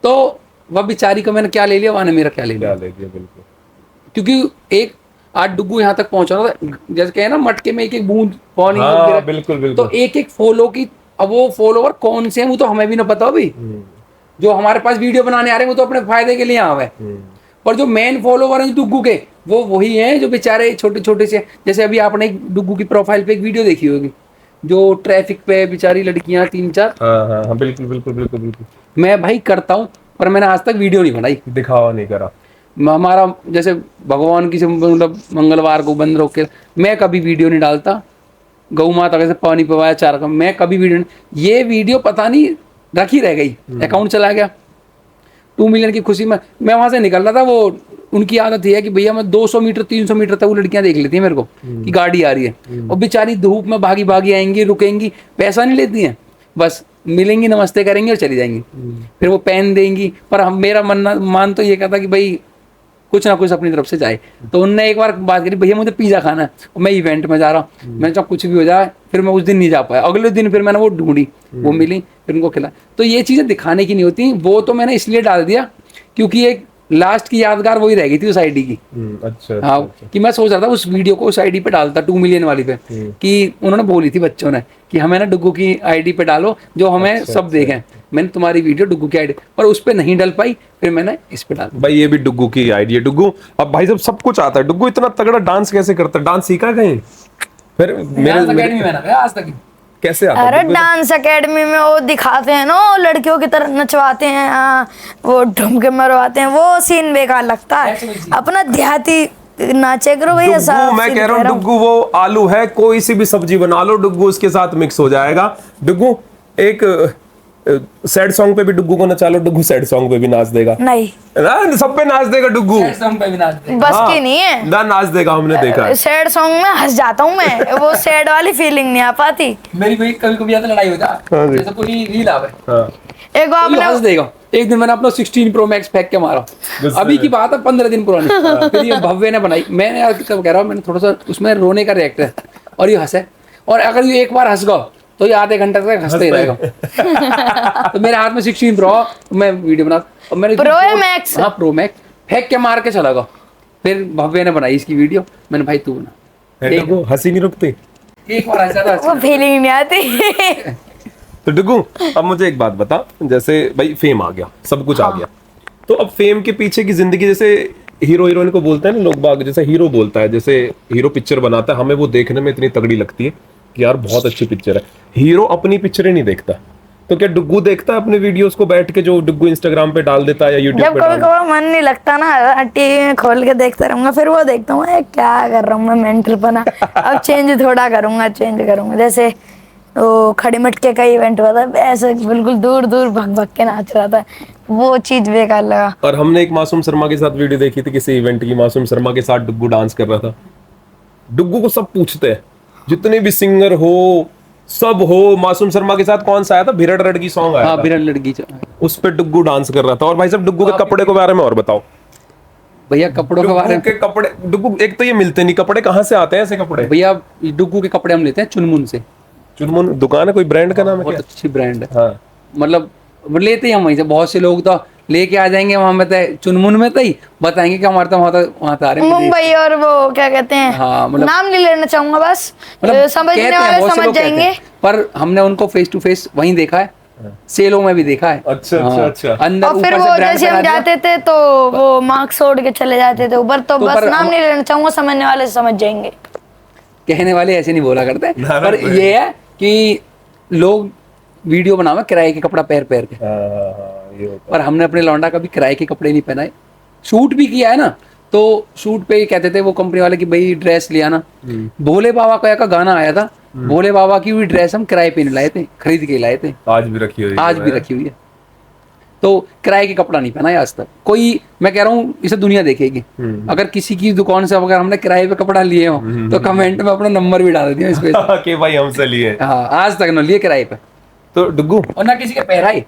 Speaker 3: तो वह बेचारी को मैंने क्या ले लिया, वहाँ ने मेरा क्या ले लिया,
Speaker 2: बिल्कुल।
Speaker 3: क्योंकि एक आज डुग्गू यहाँ तक पहुंचा था, जैसे कहे ना मटके में एक एक बूंद पानी,
Speaker 2: हाँ, बिल्कुल।
Speaker 3: तो एक एक फॉलो की, अब वो फॉलोवर कौन से हैं वो तो हमें भी ना पता हो भाई, जो हमारे पास वीडियो बनाने आ रहे हैं वो तो अपने फायदे के लिए आवे, पर जो मेन फॉलोवर हैं डुग्गू के वो वही हैं जो बेचारे छोटे छोटे से, जैसे अभी आपने एक डुग्गू की प्रोफाइल पे एक वीडियो देखी होगी, जो ट्रैफिक पे बेचारी लड़कियां 3-4,
Speaker 2: हाँ, बिल्कुल।
Speaker 3: मैं भाई करता हूँ, पर मैंने आज तक वीडियो नहीं बनाई,
Speaker 2: दिखावा नहीं करा।
Speaker 3: हमारा जैसे भगवान की मतलब मंगलवार को बंद रोक के मैं कभी वीडियो नहीं डालता, गौ माता कैसे पानी पिवाया चारा का, मैं कभी वीडियो, ये वीडियो पता नहीं रखी रह गई, अकाउंट चला गया। 2 मिलियन की खुशी में मैं वहां से निकल रहा था, वो उनकी आदत है कि भैया मैं 200 मीटर 300 मीटर तक वो लड़कियां देख लेती हैं मेरे को कि गाड़ी आ रही है, और बेचारी धूप में भागी भागी आएंगी, रुकेंगी, पैसा नहीं लेती हैं, बस मिलेंगी, नमस्ते करेंगी और चली जाएंगी, फिर वो पेन देंगी। पर हम मेरा मान तो ये कहता कि भाई कुछ ना कुछ अपनी तरफ से जाए। तो उनने एक बार बात करी, भैया मुझे पिज़्ज़ा खाना है, और मैं इवेंट में जा रहा हूँ, मैं चाहे कुछ भी हो जाए, फिर मैं उस दिन नहीं जा पाया, अगले दिन फिर मैंने वो ढूंढी, वो मिली, फिर उनको खिला। तो ये चीज़ें दिखाने की नहीं होती, वो तो मैंने इसलिए डाल दिया क्योंकि एक लास्ट की यादगार वही रह गई थी उस आईडी की।
Speaker 2: अच्छा,
Speaker 3: हाँ, कि मैं सोच रहा था उस वीडियो को उस आईडी पे डालता 2 मिलियन वाली पे, कि उन्होंने बोली थी बच्चों ने कि हमें ना डुग्गू की आईडी पे डालो जो हमें सब देखें, मैंने तुम्हारी वीडियो डुग्गू की आईडी पर उस पे नहीं डल पाई, फिर मैंने इस पे डाल।
Speaker 2: भाई ये भी डुग्गू की आईडी है। डुग्गू अब भाई साहब सब कुछ आता है, डुग्गू इतना तगड़ा डांस कैसे करता है, डांस सीखा कहीं? फिर मेरे
Speaker 3: आज तक
Speaker 2: कैसे आता
Speaker 1: अरे
Speaker 2: है?
Speaker 1: डांस एकेडमी में वो दिखाते हैं ना, लड़कियों की तरह नचवाते हैं, वो ढुमके मरवाते हैं, वो सीन बेकार लगता है। अपना देहाती नाचे करो भैया।
Speaker 2: डुग्गू मैं कह रहा हूँ, डुग्गू वो आलू है, कोई सी भी सब्जी बना लो डुग्गू उसके साथ मिक्स हो जाएगा। डुग्गू एक सैड सॉन्ग पे भी डुग्गू को नचा लो, डुग्गू सैड सॉन्ग पे भी नाच देगा।
Speaker 1: नहीं
Speaker 2: ना, सब पे नाच देगा डुग्गू,
Speaker 1: बस की नहीं है
Speaker 2: ना, नाच देगा, हमने देखा है।
Speaker 1: सैड सॉन्ग में हंस जाता हूँ मैं, वो सैड वाली फीलिंग नहीं आ पाती
Speaker 3: मेरी। कोई कभी कभी आता लड़ाई हो जाए, जैसे कोई रील आवे,
Speaker 1: एक बार आपने
Speaker 3: हंस देगा। एक दिन मैंने अपना 16 प्रो मैक्स फेंक के मारा, अभी की बात है 15 दिन पुरानी, फिर ये भव्य ने बनाई, मैंने यार कब कह रहा हूँ, मैंने थोड़ा सा उसमें रोने का रिएक्ट है, और ये हंसे, और अगर ये एक बार हंस गया तो ये आधे घंटे तक हंसते ही रहेगा। तो मेरे हाथ में 16 प्रो, मैं वीडियो बना, और मैंने
Speaker 1: प्रो है मैक्स,
Speaker 3: हाँ प्रो मैक्स फेंक के मार के चला गया। फिर भव्य ने बनाई इसकी वीडियो, मैंने भाई तू बना,
Speaker 2: डुग्गू हंसी नहीं रुकती,
Speaker 3: एक बार हंसा था,
Speaker 1: वो फीलिंग नहीं आती।
Speaker 2: तो डुग्गू अब मुझे एक बात बता, जैसे भाई फेम आ गया, सब कुछ आ गया, तो अब फेम के पीछे की जिंदगी, जैसे हीरो हीरोइन को बोलते हैं ना लोग बाग, जैसे हीरो बोलता है, जैसे हीरो पिक्चर बनाता है, हमें वो देखने में इतनी तगड़ी लगती है कि यार बहुत अच्छी पिक्चर है, हीरो अपनी पिक्चरें नहीं देखता। तो क्या डुग्गू देखता है अपने वीडियोस को बैठ के, जो डुग्गू इंस्टाग्राम पे डाल देता है या यूट्यूब
Speaker 1: जब
Speaker 2: पे
Speaker 1: कभी
Speaker 2: डाल
Speaker 1: कभी मन नहीं लगता ना, टीवी में खोल के देखता रहूंगा, फिर वो देखता हूँ क्या कर रहा हूँ मैं, मेंटल बना, अब चेंज थोड़ा करूंगा, चेंज करूंगा। जैसे वो खड़ी मटके का इवेंट हुआ था, ऐसे बिल्कुल दूर दूर भग भग के नाच रहा था, वो चीज बेकार लगा।
Speaker 2: और हमने एक मासूम शर्मा के साथ वीडियो देखी थी किसी इवेंट की, मासूम शर्मा के साथ डुग्गू डांस कर रहा था। डुग्गू को सब पूछते हैं, जितने भी सिंगर हो सब हो, मासूम शर्मा के साथ कौन सा आया था, भिरड़ लड़की सॉन्ग आया था,
Speaker 3: भिरड़ लड़की,
Speaker 2: उस पे डुग्गू डांस कर रहा था। और भाई साहब डुग्गू के कपड़े के बारे में और बताओ
Speaker 3: भैया, कपड़ों के बारे में।
Speaker 2: के कपड़े डुग्गू, एक तो ये मिलते नहीं कपड़े, कहाँ से आते हैं ऐसे कपड़े?
Speaker 3: भैया डुग्गू के कपड़े हम लेते हैं चुनमुन से।
Speaker 2: चुनमुन दुकान है, कोई ब्रांड का नाम है?
Speaker 3: बहुत अच्छी ब्रांड है,
Speaker 2: हाँ,
Speaker 3: मतलब लेते ही हम वहीं से। बहुत से लोग तो लेके आ जाएंगे वहां में, चुनमुन में तो ही बताएंगे कि हमारे तो वहां आ रहे हैं
Speaker 1: मुंबई, और वो क्या कहते हैं,
Speaker 3: हाँ, मतलब
Speaker 1: नाम नहीं लेना चाहूंगा, बस
Speaker 3: मतलब
Speaker 1: समझने वाले समझ जाएंगे।
Speaker 3: पर हमने उनको फेस टू फेस वहीं देखा है, सेलों में भी देखा है।
Speaker 2: अच्छा अच्छा अच्छा।
Speaker 3: अंदर
Speaker 1: और फिर
Speaker 3: ऊपर
Speaker 1: वो
Speaker 3: से ब्रांड
Speaker 1: जैसे हम जाते थे तो वो मार्क्स ओढ़ के चले जाते थे ऊपर, तो बस नाम नहीं लेना चाहूंगा, समझने वाले समझ जाएंगे।
Speaker 3: कहने वाले ऐसे नहीं बोला करते,
Speaker 2: ना,
Speaker 3: पर ये है कि लोग वीडियो बनावे किराए के कपड़ा पैर पैर के। पर हमने अपने लौंडा कभी किराए के कपड़े नहीं पहनाए। शूट भी किया है ना, तो शूट पे कहते थे वो कंपनी वाले कि भाई ड्रेस लिया ना। भोले बाबा का गाना आया था, भोले बाबा की भी ड्रेस हम किराए पे नहीं लाए थे, खरीद के लाए थे।
Speaker 2: आज भी रखी हुई है,
Speaker 3: आज भी रखी हुई है। तो किराए के कपड़ा नहीं पहना है आज तक कोई। मैं कह रहा हूँ इसे दुनिया देखेगी। अगर किसी की दुकान से अगर हमने किराए पे कपड़ा लिए हो तो कमेंट में अपना नंबर भी डाल दिया इस पे
Speaker 2: कि भाई हमसे लिए।
Speaker 3: हाँ, आज तक ना लिए किराए पे,
Speaker 2: तो डुग्गू
Speaker 3: और ना किसी के पहरा ही।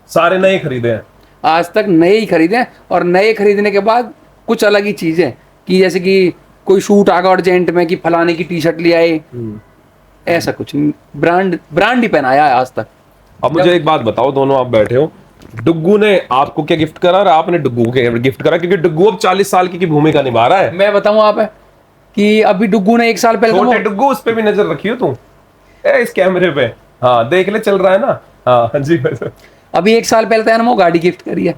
Speaker 2: सारे नए खरीदे हैं?
Speaker 3: आज तक नए ही खरीदे हैं, और नए खरीदने के बाद कुछ अलग ही चीज है कि जैसे कि कोई शूट आ गया अर्जेंट में कि फलाने की टी शर्ट ले आए, ऐसा कुछ ब्रांड ही पहनाया है आज तक।
Speaker 2: अब मुझे एक बात बताओ, दोनों आप बैठे हो, डुग्गू ने आपको क्या गिफ्ट करा और आपने डुग्गू को गिफ्ट करा? क्योंकि डुग्गू अब 40 साल की भूमिका निभा रहा है।
Speaker 3: मैं बताऊं आप कि अभी डुग्गू ने 1 साल पहले
Speaker 2: छोटे डुग्गू, उस पे भी नजर रखियो तू इस कैमरे पे। हाँ देख ले, चल रहा है ना। हाँ जी
Speaker 3: अभी 1 साल पहले तो वो गाड़ी गिफ्ट करी है।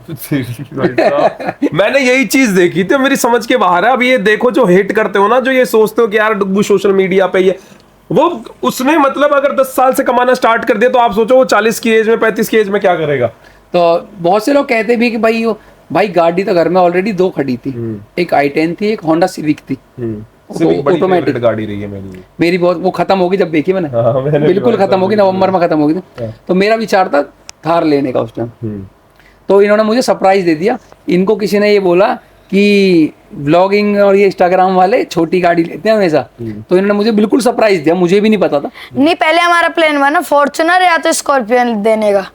Speaker 2: मैंने यही चीज देखी थी, मेरी समझ के बाहर है। अब ये देखो जो हेट करते हो ना, जो ये सोचते हो कि यार डुग्गू सोशल मीडिया पे ये वो, उसने मतलब अगर 10 साल से कमाना स्टार्ट कर दिया तो आप सोचो वो 40 की एज में 35 की एज में क्या करेगा।
Speaker 3: तो बहुत से लोग कहते भी कि भाई गाड़ी तो घर में ऑलरेडी 2 खड़ी थी, एक i10 थी, एक होंडा सिविक थी।
Speaker 2: ऑटोमेटिक गाड़ी रही है
Speaker 3: मेरी बहुत, वो खत्म होगी जब देखी मैंने।
Speaker 2: हाँ,
Speaker 3: बिल्कुल खत्म होगी, नवंबर में खत्म होगी थी। तो मेरा विचार था थार लेने का उस टाइम। तो इन्होंने मुझे सरप्राइज दे दिया। इनको किसी ने ये बोला कि व्लॉगिंग और ये इंस्टाग्राम वाले छोटी गाड़ी लेते हैं हमेशा, तो इन्होंने मुझे बिल्कुल सरप्राइज दिया, मुझे भी नहीं पता था।
Speaker 1: नहीं, पहले हमारा प्लान बना फॉर्च्यूनर या तो स्कॉर्पियन देने का,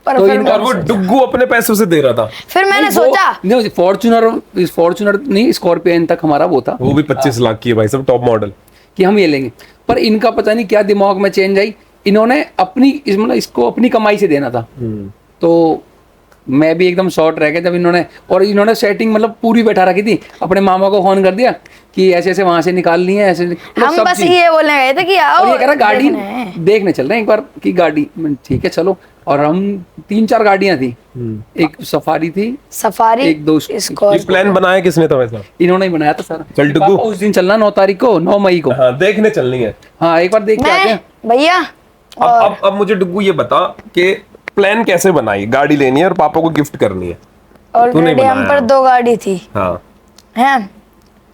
Speaker 1: पर
Speaker 3: तो
Speaker 1: फिर
Speaker 2: और वो डुग्गू अपने पैसों से दे रहा था।
Speaker 1: फिर मैंने सोचा
Speaker 3: नहीं, फॉर्च्यूनर नहीं, स्कॉर्पियन तक हमारा वो था।
Speaker 2: वो भी 25 लाख की है भाई, सब टॉप मॉडल
Speaker 3: कि हम ये लेंगे। पर इनका पता नहीं क्या दिमाग में चेंज आई, इन्होंने मतलब इसको अपनी कमाई से देना था। तो मैं भी एकदम शॉर्ट रह गया जब इन्होंने सेटिंग मतलब पूरी बैठा रखी थी। अपने मामा को फोन कर दिया कि ऐसे ऐसे वहां से निकालनी है, ऐसे
Speaker 1: हम बस ये बोलने गए थे कि आओ,
Speaker 3: और ये कह रहा गाड़ी देखने चल रहे हैं एक बार की गाड़ी। ठीक है चलो। और हम 3-4 गाड़ियां थी, एक सफारी थी,
Speaker 1: सफारी,
Speaker 3: एक दोस्त।
Speaker 2: ये प्लान बनाया किसने था वैसा?
Speaker 3: इन्होंने ही बनाया था सर।
Speaker 2: चल डुग्गू,
Speaker 3: उस दिन चलना 9 तारीख को, 9 मई को।
Speaker 2: हाँ देखने चलनी है।
Speaker 3: हाँ एक बार देख के आते हैं
Speaker 1: भैया।
Speaker 2: अब मुझे डुग्गू ये बता कि प्लान कैसे बनाई? गाड़ी लेनी है और पापा को गिफ्ट करनी है।
Speaker 1: ऑलरेडी हम पर 2 गाड़ी थी।
Speaker 2: हाँ
Speaker 1: है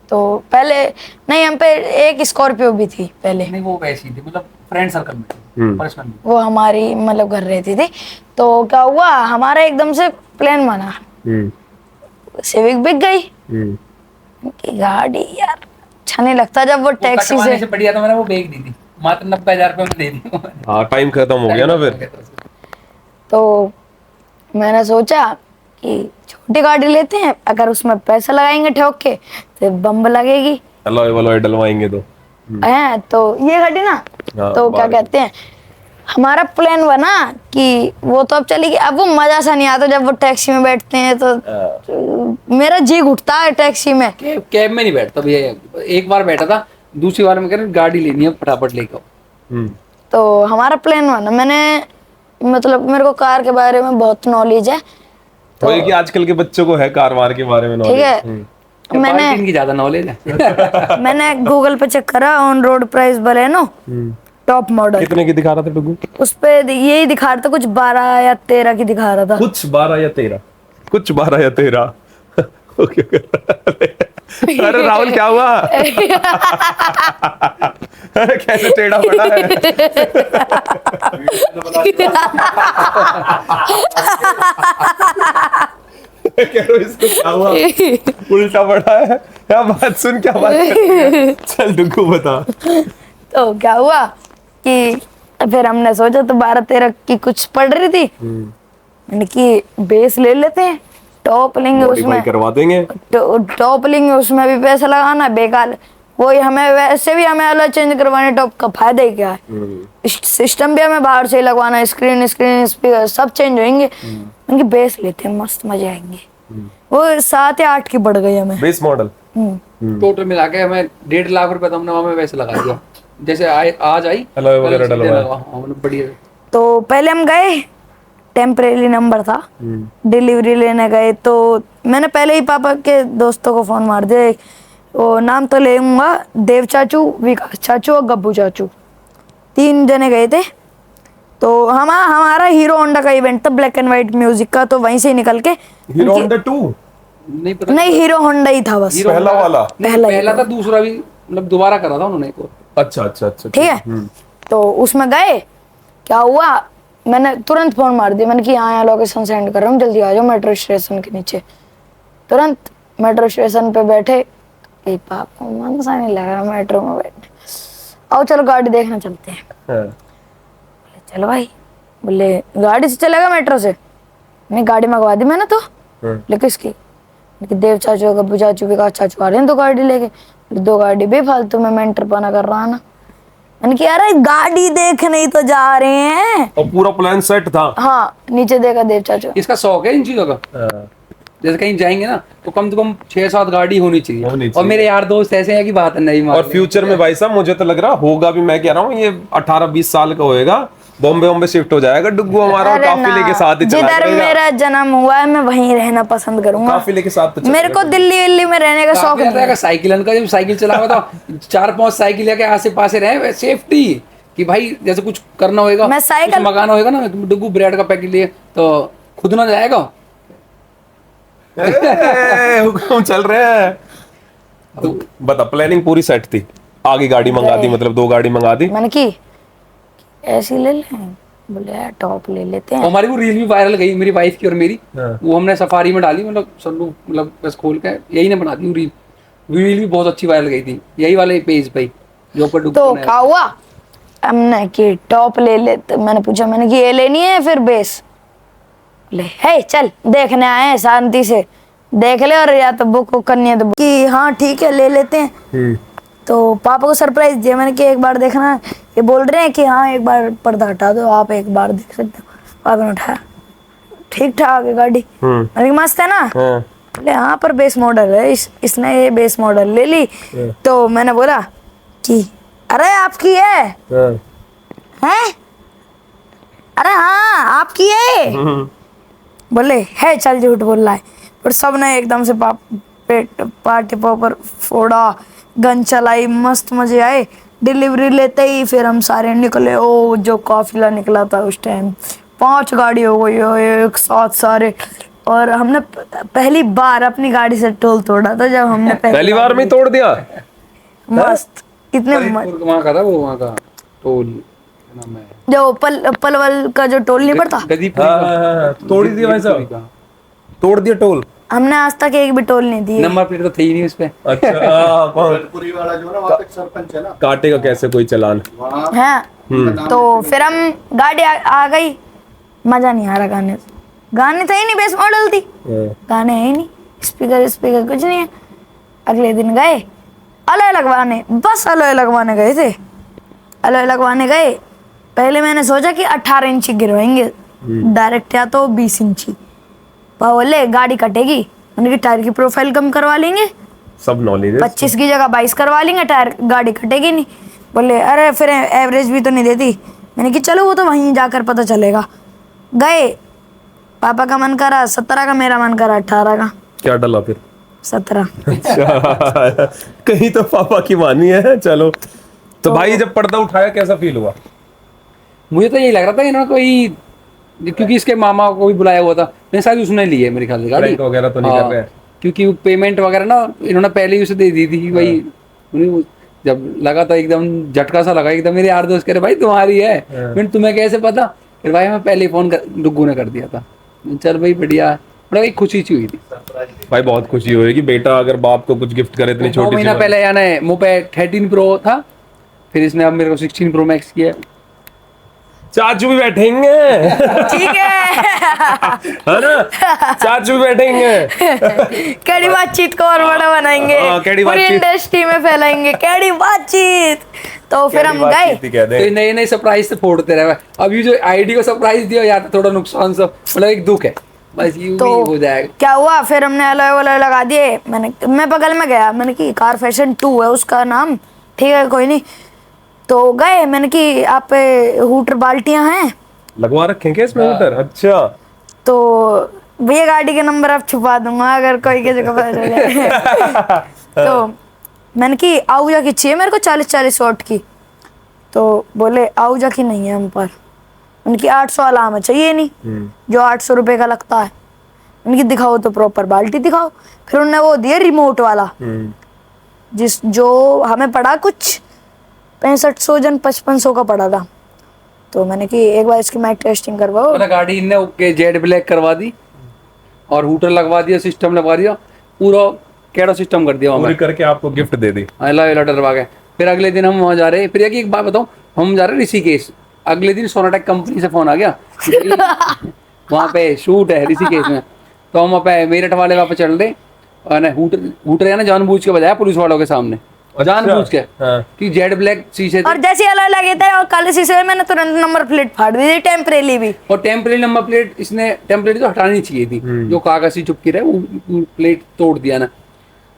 Speaker 1: तो पहले नहीं, हम पे एक स्कॉर्पियो भी थी पहले।
Speaker 3: नहीं वो वैसी थी, मतलब फ्रेंड सर्कल में थी, पर्सनल।
Speaker 1: वो हमारी मतलब घर रहती थी। तो क्या हुआ, हमारा एकदम से प्लान बना, सिविक बिक गई कि गाड़ी यार अच्छा नहीं लगता जब वो टैक्सी से
Speaker 3: बढ़िया। तो मैंने वो बेच दी थी, मात्र 90,000 रुपए में दे दी।
Speaker 2: हाँ टाइम खत्म हो गया ना फिर।
Speaker 1: तो मैंने सोचा कि छोटी गाड़ी लेते हैं, अगर उसमें पैसा लगाएंगे ठोक के तो बम्ब लगेगी,
Speaker 2: अलॉय डलवाएंगे तो
Speaker 1: है। तो ये गाड़ी ना, तो क्या कहते हैं, हमारा प्लान बना कि वो तो अब चलेगी। अब वो मजा सा नहीं आता जब वो टैक्सी में बैठते हैं, तो मेरा जी घुटता है टैक्सी में।
Speaker 3: कैब में नहीं बैठता भैया। एक बार बैठा था, दूसरी बार में कह रहे गाड़ी लेनी है, फटाफट लेकर।
Speaker 1: तो हमारा प्लान बना, मैंने मतलब मेरे को कार के बारे में बहुत नॉलेज है।
Speaker 2: तो ये कि आजकल के बच्चों को है कार वार के बारे में नॉलेज।
Speaker 1: ठीक है, मैंने
Speaker 3: इनकी ज्यादा नॉलेज है।
Speaker 1: मैंने गूगल पे चेक करा, on road price Baleno top model
Speaker 2: कितने की दिखा रहा था डुग्गू?
Speaker 1: उस पे यही दिखा रहा था, कुछ 12 या 13 की दिखा रहा था।
Speaker 2: कुछ 12 या 13, कुछ 12 या 13। अरे राहुल क्या हुआ? अरे कैसे टेढ़ा पड़ा है? कह रहा इसको क्या हुआ? उल्टा पड़ा है क्या? बात सुन, क्या बात कर रही है? चल डुग्गू बता।
Speaker 1: तो क्या हुआ कि फिर हमने सोचा, तो 12-13 की कुछ पड़ रही थी, मैंने कि बेस ले लेते हैं, टॉप लेंगे, उसमें
Speaker 2: करवा देंगे,
Speaker 1: टॉप लेंगे, उसमें भी पैसा लगाना बेकार। वही हमें वैसे भी हमें अलग चेंज करवाने, टॉप का फायदा ही क्या है? सिस्टम भी हमें बाहर से ही लगवाना, स्क्रीन स्पीकर सब चेंज होंगे। उनकी बेस लेते हैं, मस्त मजे आएंगे। वो 7 या 8 की बढ़ गई हमें
Speaker 2: बेस मॉडल।
Speaker 3: टोटल मिला के हमें 1.5 लाख रुपए तो हमने वहां वैसे लगा दिया। जैसे आज आई
Speaker 2: अलॉय वगैरह डलवाया।
Speaker 3: बढ़िया।
Speaker 1: तो पहले हम गए, टेम्परेरी नंबर था, डिलीवरी लेने गए। तो मैंने पहले ही पापा के दोस्तों को फोन मार दिया, वो नाम तो लेऊंगा, देव चाचू, विकास चाचू और गब्बू चाचू, 3 जने गए थे। तो हमारा हीरो होंडा का इवेंट था, ब्लैक एंड व्हाइट म्यूजिक का, तो वहीं से निकल के
Speaker 2: हीरो होंडा 2
Speaker 3: नहीं पता।
Speaker 1: नहीं, हीरो होंडा ही था बस।
Speaker 2: पहला वाला।
Speaker 3: पहला था, दूसरा भी मतलब दोबारा करा था उन्होंने एक और।
Speaker 2: अच्छा।
Speaker 1: ठीक है, तो उसमें गए, क्या हुआ, मैंने तुरंत फोन मार दिया, मैंने कि यहाँ लोकेशन सेंड कर रहा हूँ, जल्दी आ जाओ मेट्रो स्टेशन के नीचे। तुरंत मेट्रो स्टेशन पे बैठे, पापा मन सा नहीं लग रहा मेट्रो में बैठे, आओ चलो गाड़ी देखना चलते हैं। बोले चलो भाई, बोले गाड़ी से चलेगा मेट्रो से? नहीं, गाड़ी मंगवा दी मैंने तो। बोले किसकी? देव चाचू, गब्बू चाचू, विकास चाचू आ रहे हैं तो गाड़ी लेके। 2 गाड़ी बेफालतू में मेंटर पना कर रहा ना। मैंने कहा अरे गाड़ी देखने ही तो जा रहे हैं।
Speaker 2: और पूरा प्लान सेट था।
Speaker 1: हाँ, नीचे देखा देव चाचू।
Speaker 3: इसका शौक है इन चीजों का। जैसे कहीं जाएंगे ना तो कम से कम 6-7 गाड़ी होनी चाहिए। और मेरे यार दोस्त ऐसे हैं कि बात नहीं मारते।
Speaker 2: और फ्यूचर में भाई साहब मुझे तो लग रहा होगा भी, मैं कह रहा हूँ ये 18-20 साल का होएगा, बॉम्बे शिफ्ट हो जाएगा डुग्गू हमारा, और काफिले के साथ ही चला
Speaker 1: जिधर
Speaker 2: जाएगा।
Speaker 1: मेरा जन्म हुआ है मैं वहीं रहना पसंद करूंगा।
Speaker 2: काफिले के साथ तो
Speaker 1: मेरे को दिल्ली में रहने का शौक नहीं है।
Speaker 3: साइकिल का, जब साइकिल चलावा तो 4-5 साइकिल लेके आसे पासे रहे, सेफ्टी कि भाई जैसे कुछ करना होगा,
Speaker 1: मैं साइकिल
Speaker 3: कुछ मंगाना होगा ना, डुग्गू ब्रेड का पैकेट लिए तो खुद ना जाएगा।
Speaker 2: हुक्म चल रहे हैं। तो बता, प्लानिंग पूरी सेट थी, आगे गाड़ी मंगा दी, मतलब 2 गाड़ी मंगा दी।
Speaker 1: मैंने की ऐसी ले लें, बोले यार टॉप ले लेते हैं।
Speaker 3: हमारी वो रील भी वायरल गई, मेरी वाइफ की और मेरी। वो हमने सफारी में डाली, मतलब सन्नू मतलब बस खोल के यही ने बना दी रील। रील भी बहुत अच्छी वायरल गई थी, यही वाले पेज पे जो पर
Speaker 1: तो क्या हुआ, हमने कि टॉप ले लेते। मैंने पूछा, मैंने कि ये लेनी है फिर बेस? ले है, चल देखने आए हैं, शांति से देख ले, और या तो बुक करनी है तो कि हाँ ठीक है ले लेते हैं। तो पापा को सरप्राइज दिया मैंने कि एक बार देखना है। ये बोल रहे हैं कि हाँ एक बार पर्दा हटा दो, आप एक बार देख सकते हो। पापा ने उठाया, ठीक ठाक है गाड़ी, मैंने मस्त है ना? बोले हाँ पर बेस मॉडल है, इसने ये बेस मॉडल ले ली। तो मैंने बोला कि अरे आपकी है? हैं? अरे हाँ आपकी है। बोले है, चल झूठ बोल रहा है। फिर सबने एकदम से पार्टी पॉपर फोड़ा, गन चलाई, मस्त मजे आए। डिलीवरी लेते ही फिर हम सारे निकले। ओ जो काफिला निकला था उस टाइम, 5 गाड़ी हो गई एक साथ सारे। और हमने पहली बार अपनी गाड़ी से टोल तोड़ा था, जब हमने
Speaker 2: पहली बार में तोड़ दिया।
Speaker 1: मस्त, इतने
Speaker 3: वहाँ का था वो, वहाँ का टोल
Speaker 1: जो पलवल का जो टोल नहीं पड़ता,
Speaker 2: तोड़ दिया भाई साहब, तोड़ दिया टोल।
Speaker 1: हमने आज तक एक भी टोल नहीं दी।
Speaker 3: नंबर प्लेट तो थी ही नहीं उस पे।
Speaker 2: अच्छा
Speaker 4: पुरी वाला जो ना वहाँ पे सरपंच है ना,
Speaker 2: काटेगा कैसे कोई चालान?
Speaker 1: है तो फिर हम गाड़ी आ गई, मजा नहीं आ रहा गाने था ही नहीं, बेस मॉडल थी, गाने है ही नहीं, स्पीकर कुछ नहीं है। अगले दिन गए अलॉय लगवाने, बस अलॉय लगवाने गए थे। अलॉय लगवाने गए, पहले मैंने सोचा कि 18 इंची गिरवाएंगे डायरेक्ट, या तो 20 इंची। बोले गाड़ी कटेगी, उनकी टायर की प्रोफाइल कम करवा लेंगे,
Speaker 2: सब नॉलेज है।
Speaker 1: 25 की जगह 22 करवा लेंगे, टायर गाड़ी कटेगी नहीं। बोले अरे फिर एवरेज भी तो नहीं देती। मैंने कि चलो वो तो वहीं जाकर पता चलेगा। गए, पापा का मन करा 17 का, मेरा मन करा 18 का।
Speaker 2: क्या डला फिर?
Speaker 1: 17।
Speaker 2: कहीं तो पापा की मानी है। चलो तो भाई जब पर्दा उठाया कैसा फील हुआ?
Speaker 3: मुझे तो यही लग रहा था इन्होंने कोई, क्योंकि इसके मामा को भी बुलाया हुआ था, मैंने शायद उसने ली है मेरे ख्याल से गाड़ी
Speaker 2: वगैरह तो नहीं कर रहे हैं,
Speaker 3: क्योंकि वो पेमेंट वगैरह ना इन्होंने पहले ही उसे दे दी थी कि भाई। उन्हें जब लगा था एकदम झटका सा लगा, एकदम मेरे यार दोस्त कह रहे भाई तुम्हारी है। मैंने तुम्हें कैसे पता? फिर भाई मैं पहले फोन डुग्गू ने कर दिया था। चल भाई बढ़िया, मतलब एक खुशी सी हुई थी
Speaker 2: भाई। बहुत खुशी हुई कि बेटा अगर बाप को कुछ गिफ्ट करे इतनी छोटी सी।
Speaker 3: महीना पहले यानी मुँह पे 13 प्रो था, फिर इसने अब मेरे को 16 प्रो मैक्स किया।
Speaker 2: चाचू भी बैठेंगे
Speaker 1: ठीक
Speaker 2: है ना, चाचू भी बैठेंगे।
Speaker 1: कैडी बातचीत को और बड़ा बनाएंगे, पूरी इंडस्ट्री में फैलाएंगे कैडी बातचीत। तो फिर हम गए,
Speaker 3: तो नए नए सरप्राइज से फोड़ते रहे। अब ये जो आईडी को सरप्राइज दिया या तो थोड़ा नुकसान सा, मतलब एक दुख है, बस यूं
Speaker 1: तो
Speaker 3: ही हो जाएगा।
Speaker 1: क्या हुआ, फिर हमने अलॉय वलॉय लगा दिए। मैं बगल में गया, मैंने की कार फैशन 2 है उसका नाम, ठीक है कोई नहीं। तो गए, मैंने कि आप हूटर बाल्टियां हैं,
Speaker 2: लगवा रखे क्या इसमें हूटर? अच्छा,
Speaker 1: तो भैया गाड़ी के नंबर आप छुपा दूंगा अगर कोई की जगह पता चले। तो मैंने कि आऊजा की चाहिए मेरे को 40-40 वॉट की। तो बोले आऊजा की नहीं है हम पर। उनकी 800 वाला हमें चाहिए नहीं, जो 800 रुपए का लगता है। उनकी दिखाओ तो प्रॉपर बाल्टी दिखाओ। फिर उन्होंने वो दिया रिमोट वाला, जो हमें पड़ा कुछ 6500 जन 5500 का पड़ा था। तो मैंने कि एक बार इसकी मैट टेस्टिंग करवाओ।
Speaker 3: गाड़ी इनने ओके जेड ब्लैक करवा दी और हूटर लगवा दिया, सिस्टम लगवा दिया, पूरा कैडो सिस्टम कर दिया
Speaker 2: पूरी करके आपको गिफ्ट दे दी।
Speaker 3: अल्लाह डरवा गए। फिर अगले दिन हम वहाँ जा रहे, फिर एक बात बताऊँ, हम जा रहे ऋषिकेश। अगले दिन सोनाटेक कंपनी से फोन आ गया वहाँ पे शूट है ऋषिकेश में। तो हम वहाँ पे मेरठ वाले वहाँ पे चल रहे और हूटर है ना जानबूझ के बजाया पुलिस वालों के सामने, जानबूझ के कि जेड ब्लैक शीशे
Speaker 1: और जैसे अलग लगे थे और काले शीशे में मैंने तुरंत नंबर प्लेट फाड़ दी थी, टेम्परेरी भी।
Speaker 3: और टेम्परेरी नंबर प्लेट इसने टेम्परेरी तो हटानी चाहिए थी, जो कागज से चुपकी रहे वो प्लेट तोड़ दिया ना।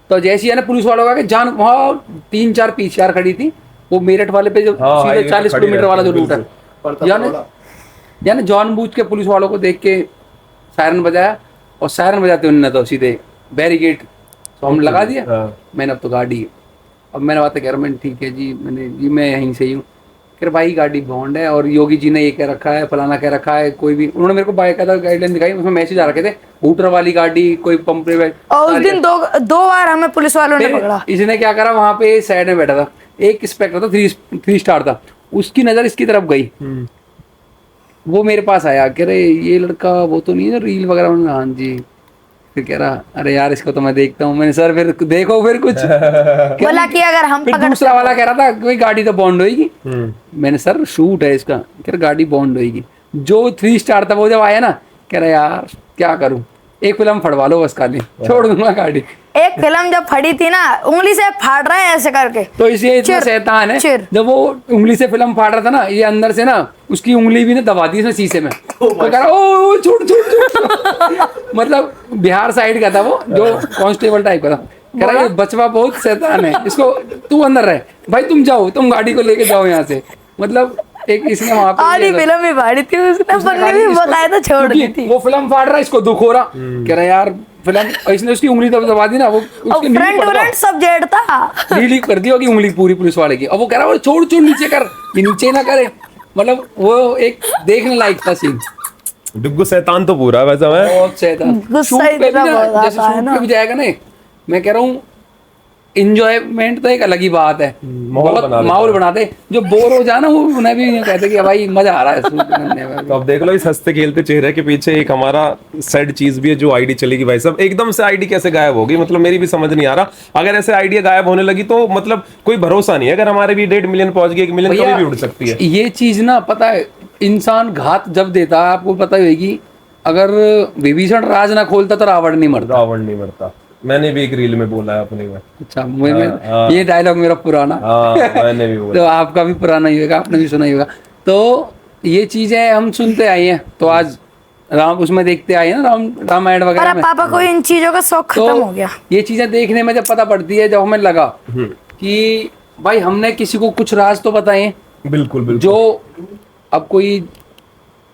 Speaker 3: तो जैसे है ना पुलिस वालों का जान, वहाँ 3-4 पीसीआर खड़ी थी, वो मेरठ वाले पे जो सीधे 40 किलोमीटर वाला जो रूट है, यानी जानबूझ के पुलिस वालों को देख के सायरन बजाया, और सायरन बजाते उन्होंने तो सीधे बैरिकेड तो हम लगा दिया। मैंने अब तो गाड़ी, अब मैंने बात कह रहा हूँ, ठीक है जी, मैंने जी मैं यहीं से ही हूँ। फिर भाई गाड़ी बॉन्ड है और योगी जी ने ये कह रखा है, फलाना कह रखा है, कोई भी उन्होंने मेरे को बाकायदा गाइडलाइन दिखाई, उसमें मैसेज आ रखे थे हूटर वाली गाड़ी कोई पंप पे।
Speaker 1: और उस दिन दो बार हमें पुलिस वालों ने पकड़ा।
Speaker 3: इसने क्या करा, वहां पे साइड में बैठा था एक इंस्पेक्टर था, 3 स्टार था, उसकी नजर इसकी तरफ गई, वो मेरे पास आया, कह रहे ये लड़का वो तो नहीं है रील वगैरह। हाँ जी। फिर कह रहा अरे यार इसको तो मैं देखता हूँ। मैंने सर फिर देखो फिर कुछ
Speaker 1: बोला कि अगर हम
Speaker 3: फिर दूसरा वाला कह रहा था कोई गाड़ी तो बॉन्ड होगी। मैंने सर शूट है इसका, कह रहा गाड़ी बॉन्ड होगी। जो 3 स्टार था वो जब आया ना, कह रहा यार क्या करूं, एक फिल्म फड़वा लो बस, खाली छोड़ दूंगा गाड़ी।
Speaker 1: एक फिल्म जब फड़ी थी ना, उंगली से फाड़ रहा है ऐसे करके,
Speaker 3: तो इसलिए इतना शैतान है। जब वो उंगली से फिल्म फाड़ रहा था ना, ये अंदर से ना उसकी उंगली भी ना दबा दी इसने शीशे में। तो कह रहा ओ छूट मतलब बिहार साइड का था वो, जो कांस्टेबल टाइप का था। कह रहा ये बचवा बहुत शैतान है, इसको तू अंदर रह भाई, तुम जाओ, तुम गाड़ी को लेके जाओ यहाँ से। मतलब एक इसने वहां पे
Speaker 1: आधी फिल्म ही फाड़ी थी उसने, पगड़ी भी बकायदा छोड़ दी थी।
Speaker 3: वो फिल्म फाड़ रहा है, इसको दुख हो रहा, कह रहा यार फिल्म, इसने उसकी उंगली दबा दी ना, वो
Speaker 1: फ्रंट सब जेड था,
Speaker 3: रीली कर दी होगी उंगली पूरी पुलिस वाले की। अब वो कह रहा है छोड़ नीचे कर, ये नीचे ना करे। मतलब वो एक देखने लायक था सीन।
Speaker 2: डुग्गू शैतान तो पूरा वैसा है,
Speaker 3: बहुत शैतान।
Speaker 1: गुस्सा इतना बहुत
Speaker 3: जैसे
Speaker 1: आता है ना,
Speaker 3: शूट पे भी जाएगा ना, मैं कह रहा हूँ इंजॉयमेंट तो एक अलग ही बात है, माहौल बना दे। जो बोर हो जाए ना, वो उन्हें भी कहते कि भाई मजा आ रहा है शूट करने में।
Speaker 2: तो अब देख लो इस हंसते खेलते चेहरे के पीछे एक हमारा सैड चीज भी है, जो आईडी चलेगी भाई साहब। एकदम से आईडी कैसे गायब होगी, मतलब मेरी भी समझ नहीं आ रहा। अगर ऐसे आईडिया गायब होने लगी तो मतलब कोई भरोसा नहीं है, अगर हमारे भी 1.5 मिलियन पहुंच गए, 1 मिलियन कभी भी उड़ सकती है
Speaker 3: ये चीज ना। पता है इंसान घात जब देता है, आपको पता ही होगी, अगर विभीषण राज ना खोलता तो रावण नहीं मरता। मैंने
Speaker 2: भी एक रील में बोला है अपने में।
Speaker 3: अच्छा, ये डायलॉग मेरा पुराना,
Speaker 2: मैंने भी बोला।
Speaker 3: तो आपका भी पुराना ही होगा, आपने भी सुना ही होगा। तो ये चीजें हम सुनते आए हैं, तो आज राम उसमें देखते आए हैं ना, रामायण वगैरह में।
Speaker 1: पापा को इन चीजों का शौक खत्म हो गया।
Speaker 3: ये चीजें देखने में जब पता पड़ती है, जब हमें लगा कि भाई हमने किसी को कुछ राज तो बताए,
Speaker 2: बिल्कुल
Speaker 3: जो अब कोई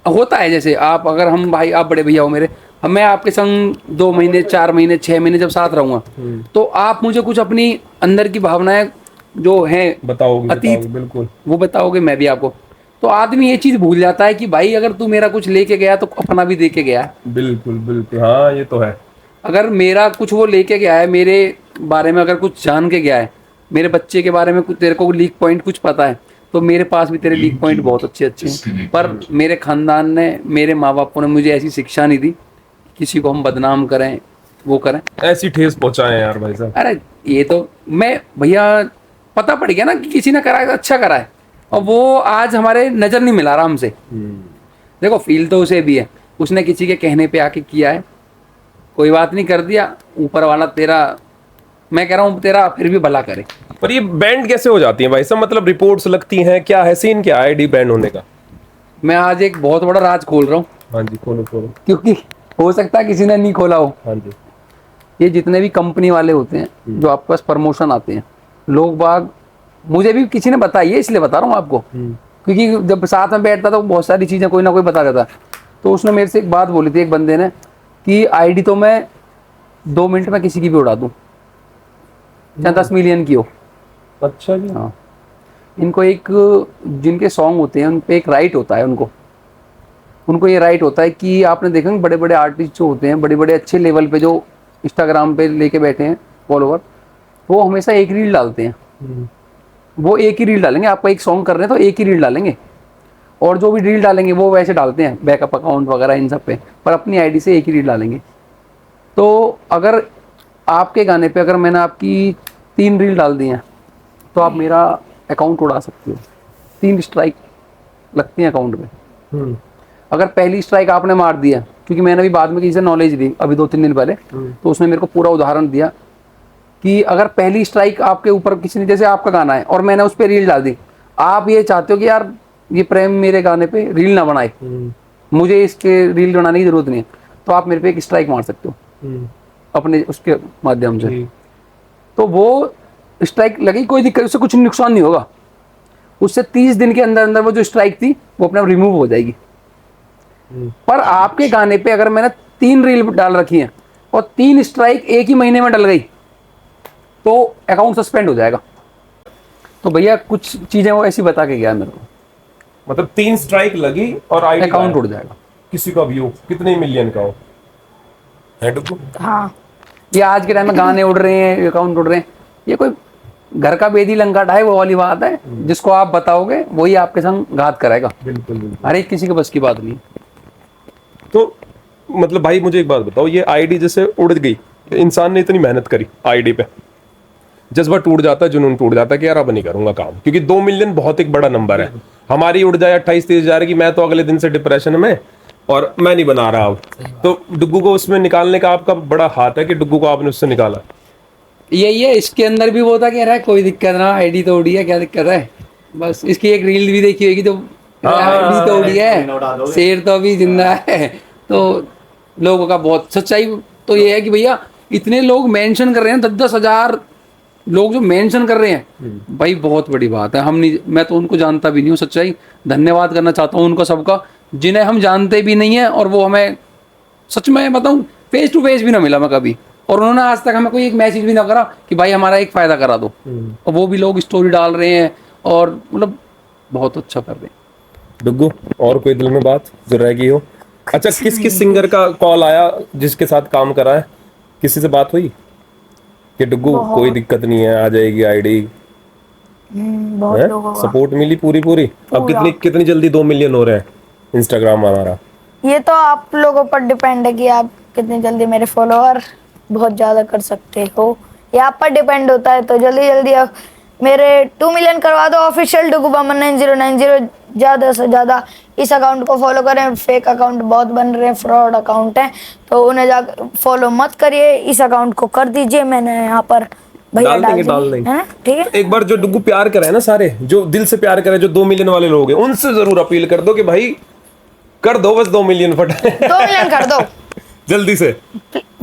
Speaker 3: होता है, जैसे आप अगर हम भाई, आप बड़े भैया हो मेरे, मैं आपके संग 2 महीने 4 महीने 6 महीने जब साथ रहूंगा, तो आप मुझे कुछ अपनी अंदर की भावनाएं जो हैं
Speaker 2: बताओगे,
Speaker 3: अतीत
Speaker 2: बिल्कुल
Speaker 3: वो बताओगे, मैं भी आपको। तो आदमी ये चीज भूल जाता है कि भाई अगर तू मेरा कुछ लेके गया तो अपना भी दे के गया है।
Speaker 2: बिल्कुल हाँ, ये तो है।
Speaker 3: अगर मेरा कुछ वो लेके गया है, मेरे बारे में अगर कुछ जान के गया है, मेरे बच्चे के बारे में कुछ तेरे को लीक पॉइंट कुछ पता है, तो मेरे पास भी तेरे लीक पॉइंट बहुत अच्छे हैं। पर मेरे खानदान ने, मेरे माँ बापों ने मुझे ऐसी शिक्षा नहीं दी किसी को हम बदनाम करें, वो करें,
Speaker 2: ऐसी ठेस पहुंचाएं यार भाई साहब।
Speaker 3: अरे ये तो मैं भैया पता पड़ गया ना कि किसी ने करा है, अच्छा करा है, और वो आज हमारे नजर नहीं मिला रहा हमसे। देखो फील तो उसे भी है, उसने किसी के कहने पे आके किया है, कोई बात नहीं, कर दिया, ऊपर वाला तेरा, मैं कह रहा हूँ तेरा फिर भी भला करे।
Speaker 2: पर ये बैंड कैसे हो जाती है भाई साहब, मतलब रिपोर्ट्स लगती हैं, क्या है सीन, क्या है आईडी बैंड होने का?
Speaker 3: मैं आज एक बहुत बड़ा राज खोल रहा हूँ।
Speaker 2: हाँ जी, खोलो,
Speaker 3: क्योंकि हो सकता है किसी ने नहीं खोला हो।
Speaker 2: हाँ जी।
Speaker 3: ये जितने भी कंपनी वाले होते हैं, जो आपके पास प्रमोशन आते हैं, लोग बाग, मुझे भी किसी ने बताई है, इसलिए बता रहा हूँ आपको, क्योंकि जब साथ में बैठता था बहुत सारी चीजें कोई ना कोई बता देता। तो उसने मेरे से एक बात बोली थी, एक बंदे ने, कि आईडी तो मैं 2 मिनट में किसी की भी उड़ा दूं, चाहे 10 मिलियन की हो।
Speaker 2: अच्छा जी।
Speaker 3: हाँ, इनको एक, जिनके सॉन्ग होते हैं उन पे एक राइट होता है उनको, उनको ये राइट होता है कि आपने देखा बड़े बड़े आर्टिस्ट जो होते हैं, बड़े बड़े अच्छे लेवल पे जो इंस्टाग्राम पे लेके बैठे हैं फॉलोवर, वो हमेशा एक रील डालते हैं। वो एक ही रील डालेंगे, आपका एक सॉन्ग कर रहे हैं तो एक ही रील डालेंगे, और जो भी रील डालेंगे वो वैसे डालते हैं बैकअप अकाउंट वगैरह इन सब पे, पर अपनी आईडी से एक ही रील डालेंगे। तो अगर आपके गाने पे अगर मैंने आपकी 3 रील डाल दी हैं तो आप मेरा अकाउंट उड़ा सकते हो। 3 स्ट्राइक लगती है अकाउंट पे। अगर पहली स्ट्राइक आपने मार दिया, क्योंकि मैंने भी बाद में किसी से नॉलेज दी अभी 2-3 दिन पहले, तो उसने मेरे को पूरा उदाहरण दिया कि अगर पहली स्ट्राइक आपके ऊपर किसी ने, जैसे आपका गाना है और मैंने उस पर रील डाल दी, आप ये चाहते हो कि यार ये प्रेम मेरे गाने पे रील ना बनाए, मुझे इसके रील बनाने की जरूरत नहीं है, तो आप मेरे पे एक स्ट्राइक मार सकते हो अपने उसके माध्यम से। तो वो स्ट्राइक लगी, कोई दिक्कत, उससे कुछ नुकसान नहीं होगा। उससे 30 दिन के अंदर अंदर वो जो स्ट्राइक थी वो अपने आप रिमूव हो जाएगी। पर आपके गाने पे अगर मैंने 3 रील डाल रखी हैं और 3 स्ट्राइक एक ही महीने में डल गई तो अकाउंट सस्पेंड हो जाएगा। तो भैया कुछ चीजें वो ऐसी बता के गया मेरे को,
Speaker 2: मतलब 3 स्ट्राइक लगी और आईडी
Speaker 3: अकाउंट उड़ जाएगा।
Speaker 2: किसी का व्यू कितने मिलियन का हो है डुग्गू?
Speaker 1: हाँ,
Speaker 3: ये आज के टाइम में गाने उड़ रहे हैं, अकाउंट उड़ रहे हैं, ये कोई घर का बेदी लंकाटा है वो वाली बात है। जिसको आप बताओगे वही आपके संग घात करेगा।
Speaker 2: बिल्कुल बिल्कुल।
Speaker 3: हर एक किसी के बस की बात नहीं।
Speaker 2: तो मतलब भाई मुझे एक बात बताओ, ये आईडी जैसे उड़ गई, इंसान ने इतनी मेहनत करी आईडी पे, जज्बा टूट जाता है, जुनून टूट जाता है कि यार अब नहीं करूंगा काम, क्योंकि 2 मिलियन बहुत एक बड़ा नंबर है। हमारी उड़ जाए 28-30 हजार की, मैं तो अगले दिन से डिप्रेशन में और मैं नहीं बना रहा अब। तो डुग्गू को उसमें निकालने का आपका बड़ा हाथ है कि डुग्गू को आपने उससे निकाला।
Speaker 3: यही है, इसके अंदर भी वो था कह रहा है कोई दिक्कत ना, आईडी तो उड़ी है, क्या दिक्कत है, बस इसकी एक रील भी देखी होगी तो आईडी तो उड़ी है, शेर तो अभी जिंदा है। तो लोगों का बहुत सच्चाई तो ये है कि भैया इतने लोग मेंशन कर रहे हैं, 10-10 हजार लोग जो मेंशन कर रहे हैं, भाई बहुत बड़ी बात है। हम नहीं, मैं तो उनको जानता भी नहीं हूँ, सच्चाई धन्यवाद करना चाहता हूँ उनको सबका, जिन्हें हम जानते भी नहीं है और वो हमें सच में बताऊँ फेस टू फेस भी ना मिला मैं कभी, और उन्होंने आज तक हमें कोई एक मैसेज भी ना करा कि भाई हमारा एक फायदा करा दो। और वो भी लोग स्टोरी डाल रहे हैं और मतलब बहुत अच्छा कर रहे हैं।
Speaker 2: डुग्गू और कोई दिल में बात जो रह गई हो? अच्छा, किस किस सिंगर का कॉल आया जिसके साथ काम करा है? किसी से बात हुई कि डुग्गू कोई दिक्कत नहीं है, आ जाएगी आईडी?
Speaker 1: बहुत लोगों का
Speaker 2: सपोर्ट मिली पूरी? अब कितनी जल्दी 2 मिलियन हो रहे हैं इंस्टाग्राम हमारा?
Speaker 1: ये तो आप लोगों पर डिपेंड है कि आप कितनी जल्दी मेरे फॉलोअर बहुत ज्यादा कर सकते हो, ये आप पर डिपेंड होता है। तो जल्दी जल्दी आप मेरे 2 मिलियन करवा दो ऑफिशियल डुग्गू बर्मन 9090, ज्यादा से ज्यादा इस अकाउंट को फॉलो करें। फेक अकाउंट बहुत बन रहे हैं, फ्रॉड अकाउंट हैं, तो उन्हें जा फॉलो मत करिए, इस अकाउंट को कर दीजिए। मैंने यहाँ पर भैया डाल देंगे है ना, ठीक है।
Speaker 2: एक बार जो डुग्गू प्यार करे ना, सारे जो दिल से प्यार करे, जो 2 मिलियन वाले लोग हैं, उनसे जरूर अपील कर दो कि भाई कर दो, बस 2 मिलियन फटाए
Speaker 1: 2 मिलियन कर दो
Speaker 2: जल्दी से,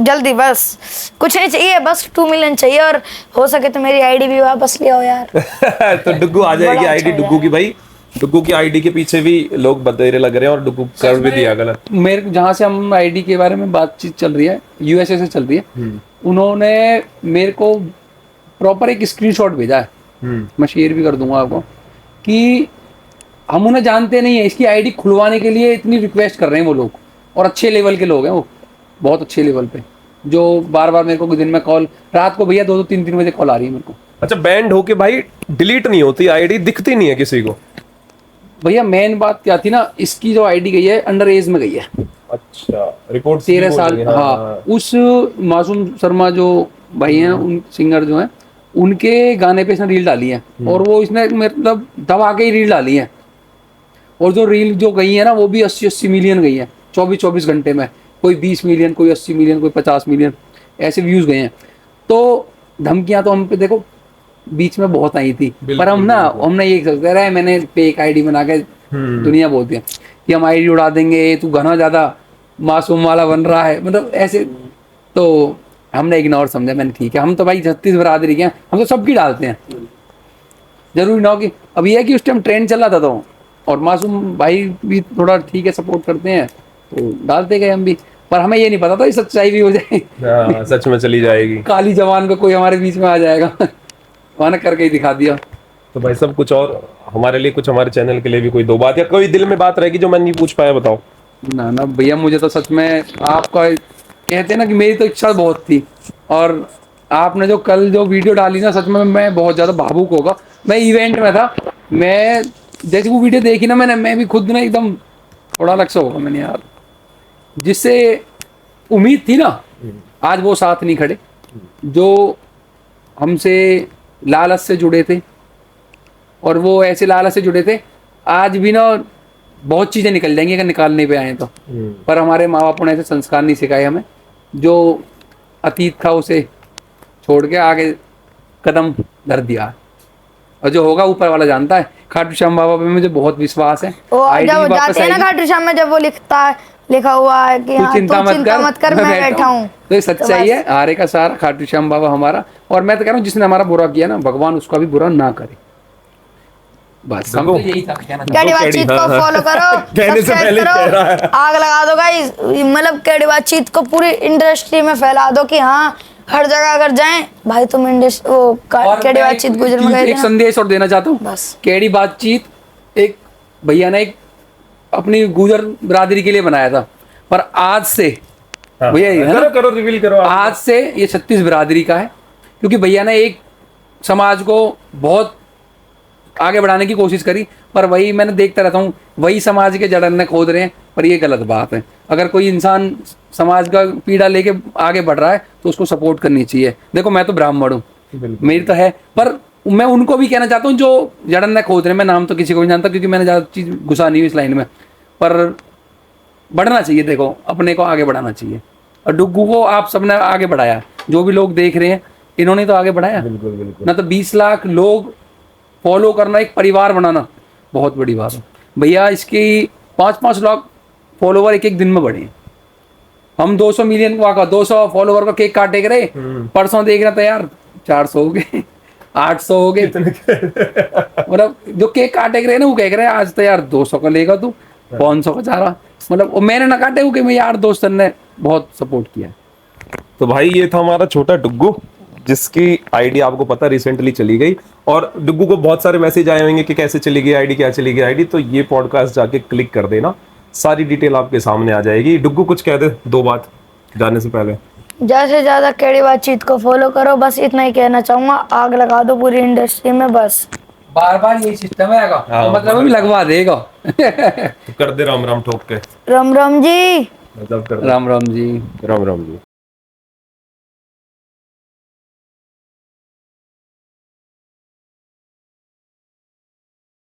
Speaker 1: जल्दी, बस कुछ नहीं चाहिए, बस 2 मिलियन चाहिए, और हो सके तो मेरी आईडी भी वापस ले आओ यार।
Speaker 2: तो डुग्गू आ जाएगी आईडी डुग्गू की। भाई डुग्गू की आईडी के पीछे भी लोग बतेरे लग रहे हैं और डुग्गू कर भी दिया गलत।
Speaker 3: मेरे जहाँ से हम आईडी के बारे में बातचीत चल रही है, यूएसए से चल रही है, उन्होंने मेरे को प्रॉपर एक स्क्रीनशॉट भेजा है, मैं शेयर भी कर दूंगा आपको, कि हम उन्हें जानते नहीं है, इसकी आईडी खुलवाने के लिए इतनी रिक्वेस्ट कर रहे हैं वो लोग, और अच्छे लेवल के लोग हैं वो, बहुत अच्छे लेवल पे, जो बार बार मेरे को दिन में कॉल, रात को भैया 2-2 3-3 बजे कॉल आ रही है मेरे को।
Speaker 2: अच्छा, बैंड होके भाई डिलीट नहीं होती आईडी, दिखती नहीं है किसी को?
Speaker 3: भैया मेन बात क्या थी ना, इसकी जो आईडी गई है अंडर एज में गई है।
Speaker 2: अच्छा, रिपोर्ट
Speaker 3: 13 साल, हाँ। उस मासूम शर्मा जो भाई हैं, उन सिंगर जो हैं, उनके गाने पे इसने रील डाली है, और वो इसने मतलब दबा के ही रील डाली है, और जो रील जो गई है ना वो भी 80-80 मिलियन गई है 24 घंटे में, कोई 20 मिलियन, कोई 80 मिलियन, कोई 50 मिलियन ऐसे व्यूज गए हैं। तो धमकियां तो हम पे देखो बीच में बहुत आई थी, पर हमने ये सोचते रहे, मैंने फेक आईडी बना के, दुनिया बोलती है कि हम आईडी उड़ा देंगे, तू घना ज्यादा मासूम वाला बन रहा है, मतलब ऐसे। तो हमने इग्नोर समझा, मैंने ठीक है, हम तो भाई 36 बरादरी के हैं, हम तो सबकी डालते हैं, जरूरी ना हो कि अब ये है कि उस टाइम ट्रेंड चल रहा था तो, और मासूम भाई भी थोड़ा ठीक है सपोर्ट करते हैं तो डालते गए हम भी, पर हमें ये नहीं पता था सच्चाई भी हो जाए,
Speaker 2: सच में चली जाएगी,
Speaker 3: काली जवान को कोई हमारे बीच में आ जाएगा। वहां करके ही दिखा दिया।
Speaker 2: तो भाई सब कुछ, और हमारे लिए कुछ, हमारे चैनल के लिए भी कोई 2 बात या कोई दिल में बात रहेगी जो मैं नहीं पूछ पाया, बताओ।
Speaker 3: ना ना भैया, मुझे तो सच में आपका कहते हैं ना कि मेरी तो इच्छा बहुत थी, और आपने जो कल जो वीडियो डाली ना, सच में मैं बहुत ज़्यादा भावुक होगा। मैं इवेंट में था, मैं जैसे वो वीडियो देखी ना मैंने, मैं भी खुद ना एकदम थोड़ा अलग सा होगा मैंने यार, जिससे उम्मीद थी ना, आज वो साथ नहीं खड़े, जो हमसे लालच से जुड़े थे, और वो ऐसे लालच से जुड़े थे, आज भी ना बहुत चीज़ें निकल जाएंगी अगर निकालने पे आए तो। पर हमारे माँ बापों ने ऐसे संस्कार नहीं सिखाए हमें, जो अतीत था उसे छोड़ के आगे कदम धर दिया, और जो होगा ऊपर वाला जानता है। खाटू श्याम बाबा पे मुझे बहुत विश्वास है।
Speaker 1: वो
Speaker 3: ID
Speaker 1: जब
Speaker 3: वापस
Speaker 1: जाते हैं ना
Speaker 3: आएगी।
Speaker 1: खाटू श्याम में, जब वो लिखा हुआ है कि
Speaker 3: तू
Speaker 1: हाँ
Speaker 3: चिंता
Speaker 1: तू चिंता मत कर, मैं बैठा हूँ।
Speaker 3: तो ये सच्चाई है, हारे का सारा खाटू श्याम बाबा हमारा। और मैं तो कह रहा हूँ जिसने हमारा बुरा किया ना, भगवान उसका भी बुरा ना करे, बस हम तो यही था कहना चाहते
Speaker 1: केडी बातचीत को फॉलो करो,
Speaker 2: कहने से
Speaker 1: सब्सक्राइब
Speaker 2: पहले कह रहा है।
Speaker 1: करो, आग लगा दो गाइस। मतलब केडी बातचीत को पूरी इंडस्ट्री में फैला दो कि हाँ हर जगह अगर जाएं भाई तुम
Speaker 3: और
Speaker 1: केडी
Speaker 3: मैं
Speaker 1: बातचीत गुजर में गए थे
Speaker 3: एक
Speaker 1: ना।
Speaker 3: संदेश और देना चाहता हूँ।
Speaker 1: बस।
Speaker 3: केडी बातचीत एक भैया ने एक अपनी गुजर बिरादरी के लिए बनाया था, पर आज से भैया ये है ना,
Speaker 2: करो रिवील करो आप।
Speaker 3: आज से ये 36 बिरादरी का है, क्योंकि भैया ने एक समाज को बहुत आगे बढ़ाने की कोशिश करी, पर वही मैंने देखता रहता हूँ, वही समाज के जड़न ने खोद रहे हैं, पर ये गलत बात है। अगर कोई इंसान समाज का पीड़ा लेके आगे बढ़ रहा है तो उसको सपोर्ट करनी चाहिए। देखो मैं तो ब्राह्मण हूँ, मेरी तो है, पर मैं उनको भी कहना चाहता हूँ जो जड़न ने खोद रहे हैं। मैं नाम तो किसी को नहीं जानता क्योंकि मैंने ज़्यादा चीज़ घुसा नहीं हुई इस लाइन में, पर बढ़ना चाहिए। देखो अपने को आगे बढ़ाना चाहिए, और डुग्गू को आप सबने आगे बढ़ाया, जो भी लोग देख रहे हैं इन्होंने तो आगे बढ़ाया।
Speaker 2: बिल्कुल बिल्कुल।
Speaker 3: ना तो 20 लाख लोग फॉलो करना, एक परिवार बनाना बहुत बड़ी बात है भैया। इसकी 5-5 लाख फॉलोवर एक दिन में बढ़े हैं। हम 200 मिलियन का 200 फॉलोवर का केक काटे गए, परसों देख रहा था यार 400 हो गए 800 हो गए। मतलब जो केक काटे गए ना, वो कह रहे हैं आज तो यार 200 का लेगा तू, 500 का चाह रहा। मतलब मैंने ना काटे, वो कि यार दोस्तन ने बहुत सपोर्ट किया।
Speaker 2: तो भाई ये था हमारा छोटा डुग्गू, जिसकी आईडी आपको पता रिसेंटली चली गई, और डुग्गू को बहुत सारे मैसेज आए होंगे कि कैसे चली गई आईडी, क्या चली गई आईडी। तो ये पॉडकास्ट जाके क्लिक कर देना, सारी डिटेल आपके सामने आ जाएगी। डुग्गू कुछ कह दे, 2 बात जाने से पहले।
Speaker 1: ज्यादा से ज्यादा केडी बातचीत को फॉलो करो, बस इतना ही कहना चाहूंगा। आग लगा दो पूरी इंडस्ट्री में, बस।
Speaker 3: बार बार यही सिस्टम है आएगा,
Speaker 2: हाँ,
Speaker 3: मतलब अभी लगवा देगा।
Speaker 2: तो कर दे राम राम ठोक के।
Speaker 1: राम राम जी।
Speaker 2: मतलब कर दे।
Speaker 3: राम राम जी।
Speaker 2: राम राम जी।